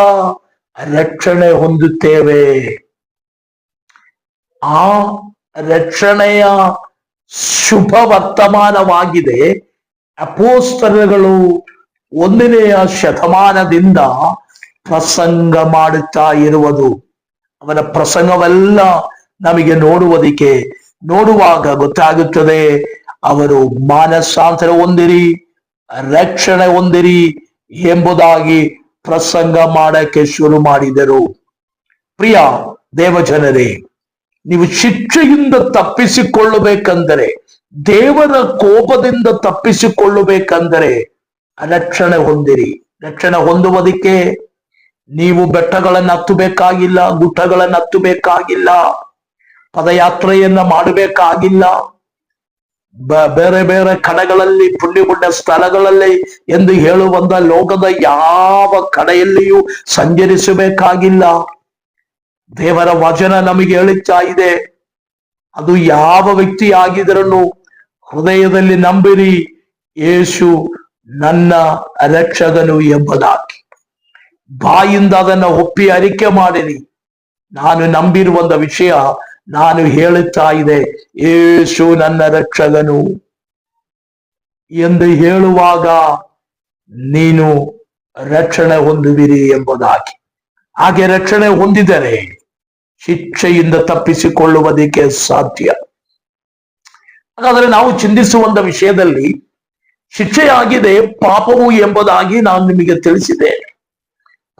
ರಕ್ಷಣೆ ಹೊಂದುತ್ತೇವೆ. ಆ ರಕ್ಷಣೆಯ ಶುಭ ವರ್ತಮಾನವಾಗಿದೆ ಅಪೊಸ್ತಲರು 1ನೇ ಶತಮಾನದಿಂದ ಪ್ರಸಂಗ ಮಾಡುತ್ತಾ ಇರುವುದು. ಅವರ ಪ್ರಸಂಗವೆಲ್ಲ ನಮಗೆ ನೋಡುವಾಗ ಗೊತ್ತಾಗುತ್ತದೆ, ಅವರು ಮಾನಸಾಂತರ ಹೊಂದಿರಿ, ರಕ್ಷಣೆ ಹೊಂದಿರಿ ಎಂಬುದಾಗಿ ಪ್ರಸಂಗ ಮಾಡಕ್ಕೆ ಶುರು ಮಾಡಿದರು. ಪ್ರಿಯ ದೇವಜನರೇ, ನೀವು ಶಿಕ್ಷೆಯಿಂದ ತಪ್ಪಿಸಿಕೊಳ್ಳಬೇಕೆಂದರೆ, ದೇವರ ಕೋಪದಿಂದ ತಪ್ಪಿಸಿಕೊಳ್ಳಬೇಕೆಂದರೆ ರಕ್ಷಣೆ ಹೊಂದಿರಿ. ರಕ್ಷಣೆ ಹೊಂದುವುದಕ್ಕೆ ನೀವು ಬೆಟ್ಟಗಳನ್ನು ಹತ್ತಬೇಕಾಗಿಲ್ಲ, ಗುಡ್ಡಗಳನ್ನು ಹತ್ತಬೇಕಾಗಿಲ್ಲ, ಪದಯಾತ್ರೆಯನ್ನ ಮಾಡಬೇಕಾಗಿಲ್ಲ, ಬೇರೆ ಬೇರೆ ಕಡೆಗಳಲ್ಲಿ ಪುಣ್ಯ ಸ್ಥಳಗಳಲ್ಲಿ ಎಂದು ಹೇಳುವಂತ ಲೋಕದ ಯಾವ ಕಡೆಯಲ್ಲಿಯೂ ಸಂಚರಿಸಬೇಕಾಗಿಲ್ಲ. ದೇವರ ವಚನ ನಮಗೆ ಹೇಳುತ್ತಾ ಇದೆ, ಅದು ಯಾವ ವ್ಯಕ್ತಿ ಆಗಿದ್ರನ್ನು ಹೃದಯದಲ್ಲಿ ನಂಬಿರಿ, ಯೇಸು ನನ್ನ ರಕ್ಷಕನು ಎಂಬುದಾಗಿ. ಬಾಯಿಂದ ಅದನ್ನು ಒಪ್ಪಿ ಅರಿಕೆ ಮಾಡಿರಿ. ನಾನು ನಂಬಿರುವಂತ ವಿಷಯ ನಾನು ಹೇಳುತ್ತಾ ಇದೆ, ಯೇಸು ನನ್ನ ರಕ್ಷಕನು ಎಂದು ಹೇಳುವಾಗ ನೀನು ರಕ್ಷಣೆ ಹೊಂದುವಿರಿ ಎಂಬುದಾಗಿ. ಹಾಗೆ ರಕ್ಷಣೆ ಹೊಂದಿದರೆ ಶಿಕ್ಷೆಯಿಂದ ತಪ್ಪಿಸಿಕೊಳ್ಳುವುದಕ್ಕೆ ಸಾಧ್ಯ. ಹಾಗಾದರೆ ನಾವು ಚಿಂತಿಸುವಂತ ವಿಷಯದಲ್ಲಿ ಶಿಕ್ಷೆಯಾಗಿದೆ ಪಾಪವು ಎಂಬುದಾಗಿ ನಾನು ನಿಮಗೆ ತಿಳಿಸಿದ್ದೇನೆ.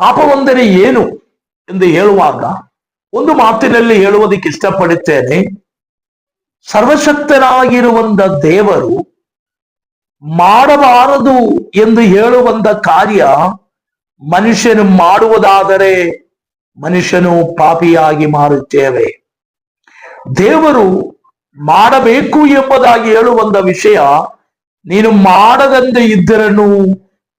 ಪಾಪವೆಂದರೆ ಏನು ಎಂದು ಹೇಳುವಾಗ ಒಂದು ಮಾತಿನಲ್ಲಿ ಹೇಳುವುದಕ್ಕೆ ಇಷ್ಟಪಡುತ್ತೇನೆ. ಸರ್ವಶಕ್ತನಾಗಿರುವಂತ ದೇವರು ಮಾಡಬಾರದು ಎಂದು ಹೇಳುವಂತ ಕಾರ್ಯ ಮನುಷ್ಯನು ಮಾಡುವುದಾದರೆ ಮನುಷ್ಯನು ಪಾಪಿಯಾಗಿ ಮಾರುತ್ತೇವೆ. ದೇವರು ಮಾಡಬೇಕು ಎಂಬುದಾಗಿ ಹೇಳುವಂತ ವಿಷಯ ನೀನು ಮಾಡದಂತೆ ಇದ್ದರನ್ನು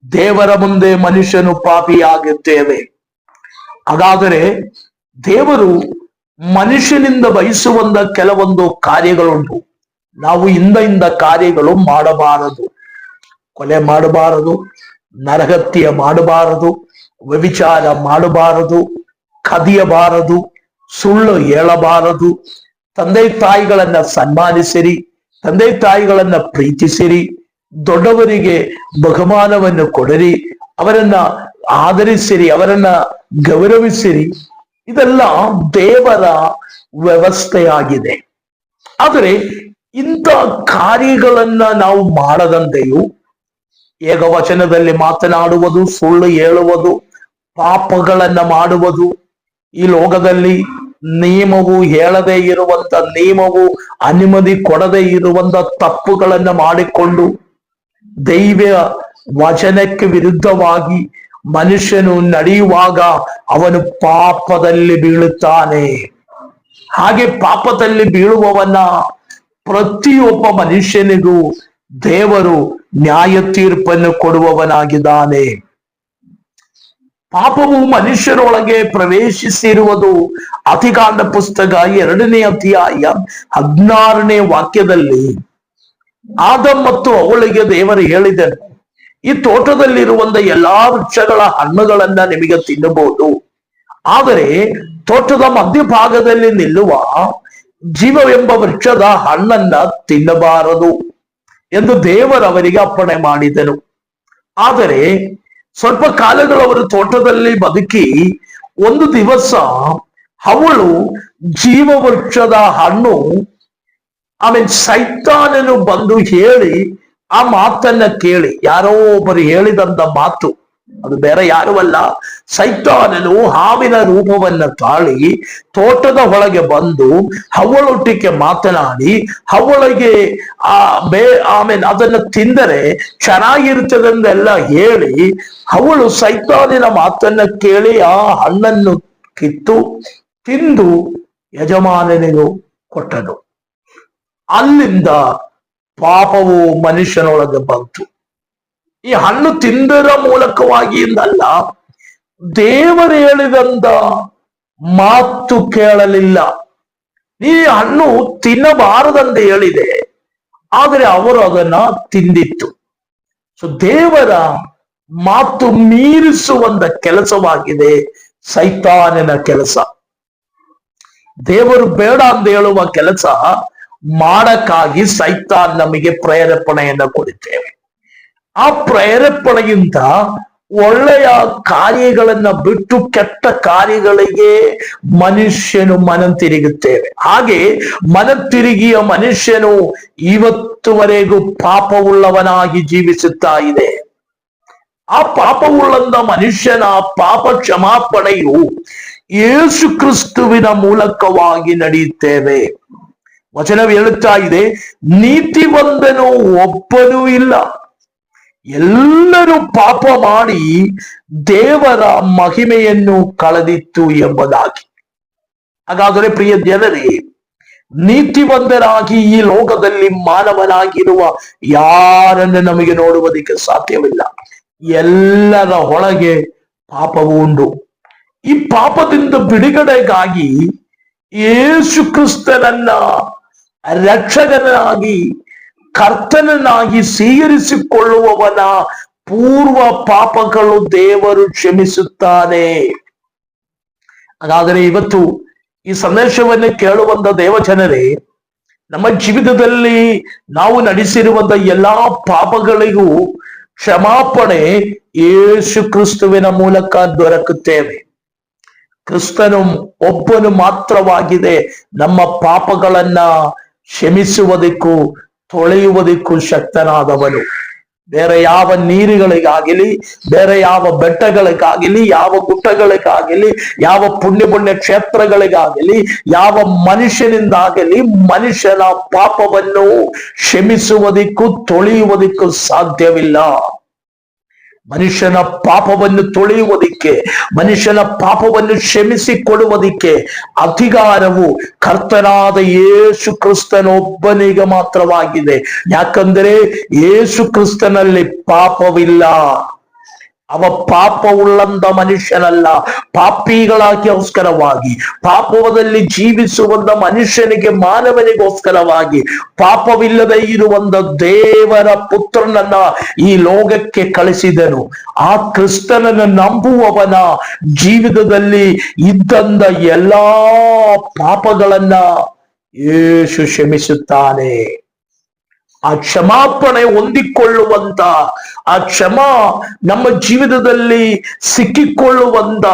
ದೇವರ ಮುಂದೆ ಮನುಷ್ಯನು ಪಾಪಿಯಾಗುತ್ತೇವೆ. ಹಾಗಾದರೆ ದೇವರು ಮನುಷ್ಯನಿಂದ ಬಯಸುವಂತ ಕೆಲವೊಂದು ಕಾರ್ಯಗಳುಂಟು. ನಾವು ಇಂದ ಕಾರ್ಯಗಳು ಮಾಡಬಾರದು. ಕೊಲೆ ಮಾಡಬಾರದು, ನರಹತ್ಯೆ ಮಾಡಬಾರದು, ವ್ಯಭಿಚಾರ ಮಾಡಬಾರದು, ಕದಿಯಬಾರದು, ಸುಳ್ಳು ಹೇಳಬಾರದು, ತಂದೆ ತಾಯಿಗಳನ್ನ ಸನ್ಮಾನಿಸಿರಿ, ತಂದೆ ತಾಯಿಗಳನ್ನ ಪ್ರೀತಿಸಿರಿ, ದೊಡ್ಡವರಿಗೆ ಬಹುಮಾನವನ್ನು ಕೊಡಿರಿ, ಅವರನ್ನ ಆದರಿಸಿರಿ, ಅವರನ್ನ ಗೌರವಿಸಿರಿ. ಇದೆಲ್ಲ ದೇವರ ವ್ಯವಸ್ಥೆಯಾಗಿದೆ. ಆದರೆ ಇಂಥ ಕಾರ್ಯಗಳನ್ನ ನಾವು ಮಾಡದಂತೆಯೂ ಏಕವಚನದಲ್ಲಿ ಮಾತನಾಡುವುದು, ಸುಳ್ಳು ಹೇಳುವುದು, ಪಾಪಗಳನ್ನ ಮಾಡುವುದು, ಈ ಲೋಕದಲ್ಲಿ ನಿಯಮವು ಹೇಳದೇ ಇರುವಂತ, ನಿಯಮವು ಅನುಮತಿ ಕೊಡದೇ ಇರುವಂತ ತಪ್ಪುಗಳನ್ನ ಮಾಡಿಕೊಂಡು ದೈವ ವಚನಕ್ಕೆ ವಿರುದ್ಧವಾಗಿ ಮನುಷ್ಯನು ನಡೆಯುವಾಗ ಅವನು ಪಾಪದಲ್ಲಿ ಬೀಳುತ್ತಾನೆ. ಹಾಗೆ ಪಾಪದಲ್ಲಿ ಬೀಳುವವನ ಪ್ರತಿಯೊಬ್ಬ ಮನುಷ್ಯನಿಗೂ ದೇವರು ನ್ಯಾಯ ತೀರ್ಪನ್ನು ಕೊಡುವವನಾಗಿದ್ದಾನೆ. ಪಾಪವು ಮನುಷ್ಯರೊಳಗೆ ಪ್ರವೇಶಿಸಿರುವುದು ಆದಿಕಾಂಡ ಪುಸ್ತಕ 2ನೇ ಅಧ್ಯಾಯ 16ನೇ ವಾಕ್ಯದಲ್ಲಿ ಆದಮ್ ಮತ್ತು ಅವಳಿಗೆ ದೇವರು ಹೇಳಿದನು, ಈ ತೋಟದಲ್ಲಿರುವಂತ ಎಲ್ಲಾ ವೃಕ್ಷಗಳ ಹಣ್ಣುಗಳನ್ನ ನಿಮಗೆ ತಿನ್ನಬಹುದು, ಆದರೆ ತೋಟದ ಮಧ್ಯಭಾಗದಲ್ಲಿ ನಿಲ್ಲುವ ಜೀವವೆಂಬ ವೃಕ್ಷದ ಹಣ್ಣನ್ನ ತಿನ್ನಬಾರದು ಎಂದು ದೇವರವರಿಗೆ ಅಪ್ಪಣೆ ಮಾಡಿದನು. ಆದರೆ ಸ್ವಲ್ಪ ಕಾಲಗಳವರು ತೋಟದಲ್ಲಿ ಬದುಕಿ ಒಂದು ದಿವಸ ಅವಳು ಜೀವವೃಕ್ಷದ ಹಣ್ಣು ಸೈತಾನನು ಬಂದು ಹೇಳಿ ಆ ಮಾತನ್ನ ಕೇಳಿ, ಯಾರೋ ಒಬ್ಬರು ಹೇಳಿದಂತ ಮಾತು, ಅದು ಬೇರೆ ಯಾರು ಅಲ್ಲ, ಸೈತಾನನು ಹಾವಿನ ರೂಪವನ್ನ ತಾಳಿ ತೋಟದ ಒಳಗೆ ಬಂದು ಅವಳೊಟ್ಟಿಗೆ ಮಾತನಾಡಿ ಅವಳಿಗೆ ಅದನ್ನು ತಿಂದರೆ ಚೆನ್ನಾಗಿರ್ತದೆಂದೆಲ್ಲ ಹೇಳಿ ಅವಳು ಸೈತಾನಿನ ಮಾತನ್ನ ಕೇಳಿ ಆ ಹಣ್ಣನ್ನು ಕಿತ್ತು ತಿಂದು ಯಜಮಾನನಿಗೂ ಕೊಟ್ಟನು. ಅಲ್ಲಿಂದ ಪಾಪವು ಮನುಷ್ಯನೊಳಗೆ ಬಂತು. ಈ ಹಣ್ಣು ತಿಂದರ ಮೂಲಕವಾಗಿ ಎಂದಲ್ಲ, ದೇವರು ಹೇಳಿದಂತ ಮಾತು ಕೇಳಲಿಲ್ಲ. ಈ ಹಣ್ಣು ತಿನ್ನಬಾರದಂತೆ ಹೇಳಿದೆ, ಆದರೆ ಅವರು ಅದನ್ನ ತಿಂದಿತ್ತು. ಸೊ ದೇವರ ಮಾತು ಮೀರಿಸುವಂತ ಕೆಲಸವಾಗಿದೆ ಸೈತಾನನ ಕೆಲಸ. ದೇವರು ಬೇಡ ಅಂತ ಹೇಳುವ ಕೆಲಸ ಮಾಡಕ್ಕಾಗಿ ಸೈತಾನ್ ನಮಗೆ ಪ್ರೇರೇಪಣೆಯನ್ನ ಕೊಡುತ್ತೇವೆ. ಆ ಪ್ರೇರೇಪಣೆಗಿಂತ ಒಳ್ಳೆಯ ಕಾರ್ಯಗಳನ್ನ ಬಿಟ್ಟು ಕೆಟ್ಟ ಕಾರ್ಯಗಳಿಗೆ ಮನುಷ್ಯನು ಮನ ತಿರುಗುತ್ತೇವೆ. ಹಾಗೆ ಮನ ತಿರುಗಿಯ ಮನುಷ್ಯನು ಇವತ್ತುವರೆಗೂ ಪಾಪವುಳ್ಳವನಾಗಿ ಜೀವಿಸುತ್ತಾ ಇದೆ. ಆ ಪಾಪವುಳ್ಳಂತ ಮನುಷ್ಯನ ಪಾಪ ಕ್ಷಮಾಪಣೆಯು ಯೇಸು ಕ್ರಿಸ್ತುವಿನ ಮೂಲಕವಾಗಿ ನಡೆಯುತ್ತೇವೆ. ವಚನವು ಹೇಳುತ್ತಾ ಇದೆ, ನೀತಿವಂತನು ಒಬ್ಬನೂ ಇಲ್ಲ, ಎಲ್ಲರೂ ಪಾಪ ಮಾಡಿ ದೇವರ ಮಹಿಮೆಯನ್ನು ಕಳೆದಿತ್ತು ಎಂಬುದಾಗಿ. ಹಾಗಾದರೆ ಪ್ರಿಯ ಜನರೇ, ನೀತಿವಂತರಾಗಿ ಈ ಲೋಕದಲ್ಲಿ ಮಾನವನಾಗಿರುವ ಯಾರನ್ನು ನಮಗೆ ನೋಡುವುದಕ್ಕೆ ಸಾಧ್ಯವಿಲ್ಲ. ಎಲ್ಲರ ಒಳಗೆ ಪಾಪವು ಉಂಟು. ಈ ಪಾಪದಿಂದ ಬಿಡುಗಡೆಗಾಗಿ ಯೇಸು ಕ್ರಿಸ್ತನನ್ನ ರಕ್ಷಕನಾಗಿ ಕರ್ತನನ್ನಾಗಿ ಸ್ವೀಕರಿಸಿಕೊಳ್ಳುವವನ ಪೂರ್ವ ಪಾಪಗಳು ದೇವರು ಕ್ಷಮಿಸುತ್ತಾನೆ. ಹಾಗಾದರೆ ಇವತ್ತು ಈ ಸಂದೇಶವನ್ನು ಕೇಳುವಂತ ದೇವಜನರೇ, ನಮ್ಮ ಜೀವಿತದಲ್ಲಿ ನಾವು ನಡೆಸಿರುವಂತ ಎಲ್ಲಾ ಪಾಪಗಳಿಗೂ ಕ್ಷಮಾಪಣೆ ಯೇಸು ಕ್ರಿಸ್ತುವಿನ ಮೂಲಕ ದೊರಕುತ್ತೇವೆ. ಕ್ರಿಸ್ತನು ಒಬ್ಬನು ಮಾತ್ರವಾಗಿದೆ ನಮ್ಮ ಪಾಪಗಳನ್ನ ಕ್ಷಮಿಸುವುದಕ್ಕೂ ತೊಳೆಯುವುದಕ್ಕೂ ಶಕ್ತನಾದವನು. ಬೇರೆ ಯಾವ ನೀರುಗಳಿಗಾಗಲಿ, ಬೇರೆ ಯಾವ ಬೆಟ್ಟಗಳಿಗಾಗಲಿ, ಯಾವ ಗುಡ್ಡಗಳಿಗಾಗಲಿ, ಯಾವ ಪುಣ್ಯ ಕ್ಷೇತ್ರಗಳಿಗಾಗಲಿ, ಯಾವ ಮನುಷ್ಯನಿಂದಾಗಲಿ ಮನುಷ್ಯನ ಪಾಪವನ್ನು ಕ್ಷಮಿಸುವುದಕ್ಕೂ ತೊಳೆಯುವುದಕ್ಕೂ ಸಾಧ್ಯವಿಲ್ಲ. ಮನುಷ್ಯನ ಪಾಪವನ್ನು ತೊಳೆಯುವುದಕ್ಕೆ, ಮನುಷ್ಯನ ಪಾಪವನ್ನು ಕ್ಷಮಿಸಿಕೊಡುವುದಕ್ಕೆ ಅಧಿಕಾರವು ಕರ್ತನಾದ ಯೇಸು ಕ್ರಿಸ್ತನೊಬ್ಬನಿಗೆ ಮಾತ್ರವಾಗಿದೆ. ಯಾಕಂದರೆ ಯೇಸು ಕ್ರಿಸ್ತನಲ್ಲಿ ಪಾಪವಿಲ್ಲ. ಅವ ಪಾಪವುಳ್ಳಂತ ಮನುಷ್ಯನಲ್ಲ. ಪಾಪಿಗಳಾಗೋಸ್ಕರವಾಗಿ, ಪಾಪದಲ್ಲಿ ಜೀವಿಸುವಂತ ಮನುಷ್ಯನಿಗೆ, ಮಾನವನಿಗೋಸ್ಕರವಾಗಿ ಪಾಪವಿಲ್ಲದೆ ಇರುವಂತ ದೇವರ ಪುತ್ರನನ್ನ ಈ ಲೋಕಕ್ಕೆ ಕಳಿಸಿದನು. ಆ ಕ್ರಿಸ್ತನನ್ನು ನಂಬುವವನ ಜೀವಿತದಲ್ಲಿ ಇದ್ದಂತ ಎಲ್ಲಾ ಪಾಪಗಳನ್ನ ಯೇಸು ಕ್ಷಮಿಸುತ್ತಾನೆ. ಆ ಕ್ಷಮಾಪಣೆ ಹೊಂದಿಕೊಳ್ಳುವಂತ, ಆ ಕ್ಷಮಾ ನಮ್ಮ ಜೀವಿತದಲ್ಲಿ ಸಿಕ್ಕಿಕೊಳ್ಳುವಂತ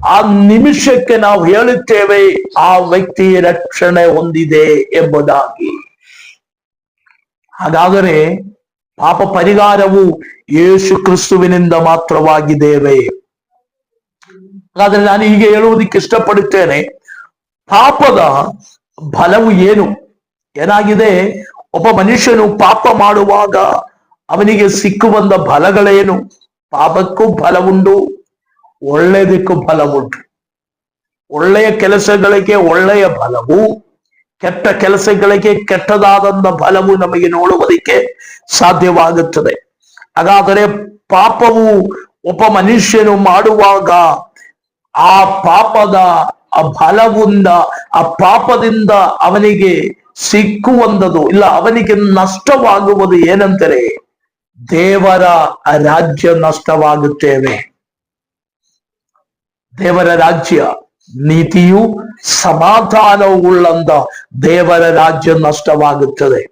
ಆ ನಿಮಿಷಕ್ಕೆ ನಾವು ಹೇಳುತ್ತೇವೆ ಆ ವ್ಯಕ್ತಿ ರಕ್ಷಣೆ ಹೊಂದಿದೆ ಎಂಬುದಾಗಿ. ಹಾಗಾದರೆ ಪಾಪ ಪರಿಹಾರವು ಯೇಸು ಕ್ರಿಸ್ತುವಿನಿಂದ ಮಾತ್ರವಾಗಿದ್ದೇವೆ. ಹಾಗಾದ್ರೆ ನಾನು ಹೀಗೆ ಹೇಳುವುದಕ್ಕೆ ಇಷ್ಟಪಡುತ್ತೇನೆ, ಪಾಪದ ಫಲವು ಏನು? ಏನಾಗಿದೆ? ಒಬ್ಬ ಮನುಷ್ಯನು ಪಾಪ ಮಾಡುವಾಗ ಅವನಿಗೆ ಸಿಕ್ಕುವಂತ ಫಲಗಳೇನು? ಪಾಪಕ್ಕೂ ಫಲವುಂಟು, ಒಳ್ಳೆಯದಕ್ಕೂ ಫಲವುಂಟು. ಒಳ್ಳೆಯ ಕೆಲಸಗಳಿಗೆ ಒಳ್ಳೆಯ ಫಲವು, ಕೆಟ್ಟ ಕೆಲಸಗಳಿಗೆ ಕೆಟ್ಟದಾದಂತ ಫಲವು ನಮಗೆ ನೋಡುವುದಕ್ಕೆ ಸಾಧ್ಯವಾಗುತ್ತದೆ. ಹಾಗಾದರೆ ಪಾಪವು ಒಬ್ಬ ಮನುಷ್ಯನು ಮಾಡುವಾಗ ಆ ಪಾಪದ ಆ ಫಲವಿಂದ, ಆ ಪಾಪದಿಂದ ಅವನಿಗೆ ಸಿಕ್ಕುವಂಥದ್ದು ಇಲ್ಲ, ಅವನಿಗೆ ನಷ್ಟವಾಗುವುದು ಏನಂದರೆ ದೇವರ ರಾಜ್ಯ ನಷ್ಟವಾಗುತ್ತೇವೆ. ದೇವರ ರಾಜ್ಯ ನೀತಿಯು ಸಮಾಧಾನವು ಉಳ್ಳಂತ ದೇವರ ರಾಜ್ಯ ನಷ್ಟವಾಗುತ್ತದೆ.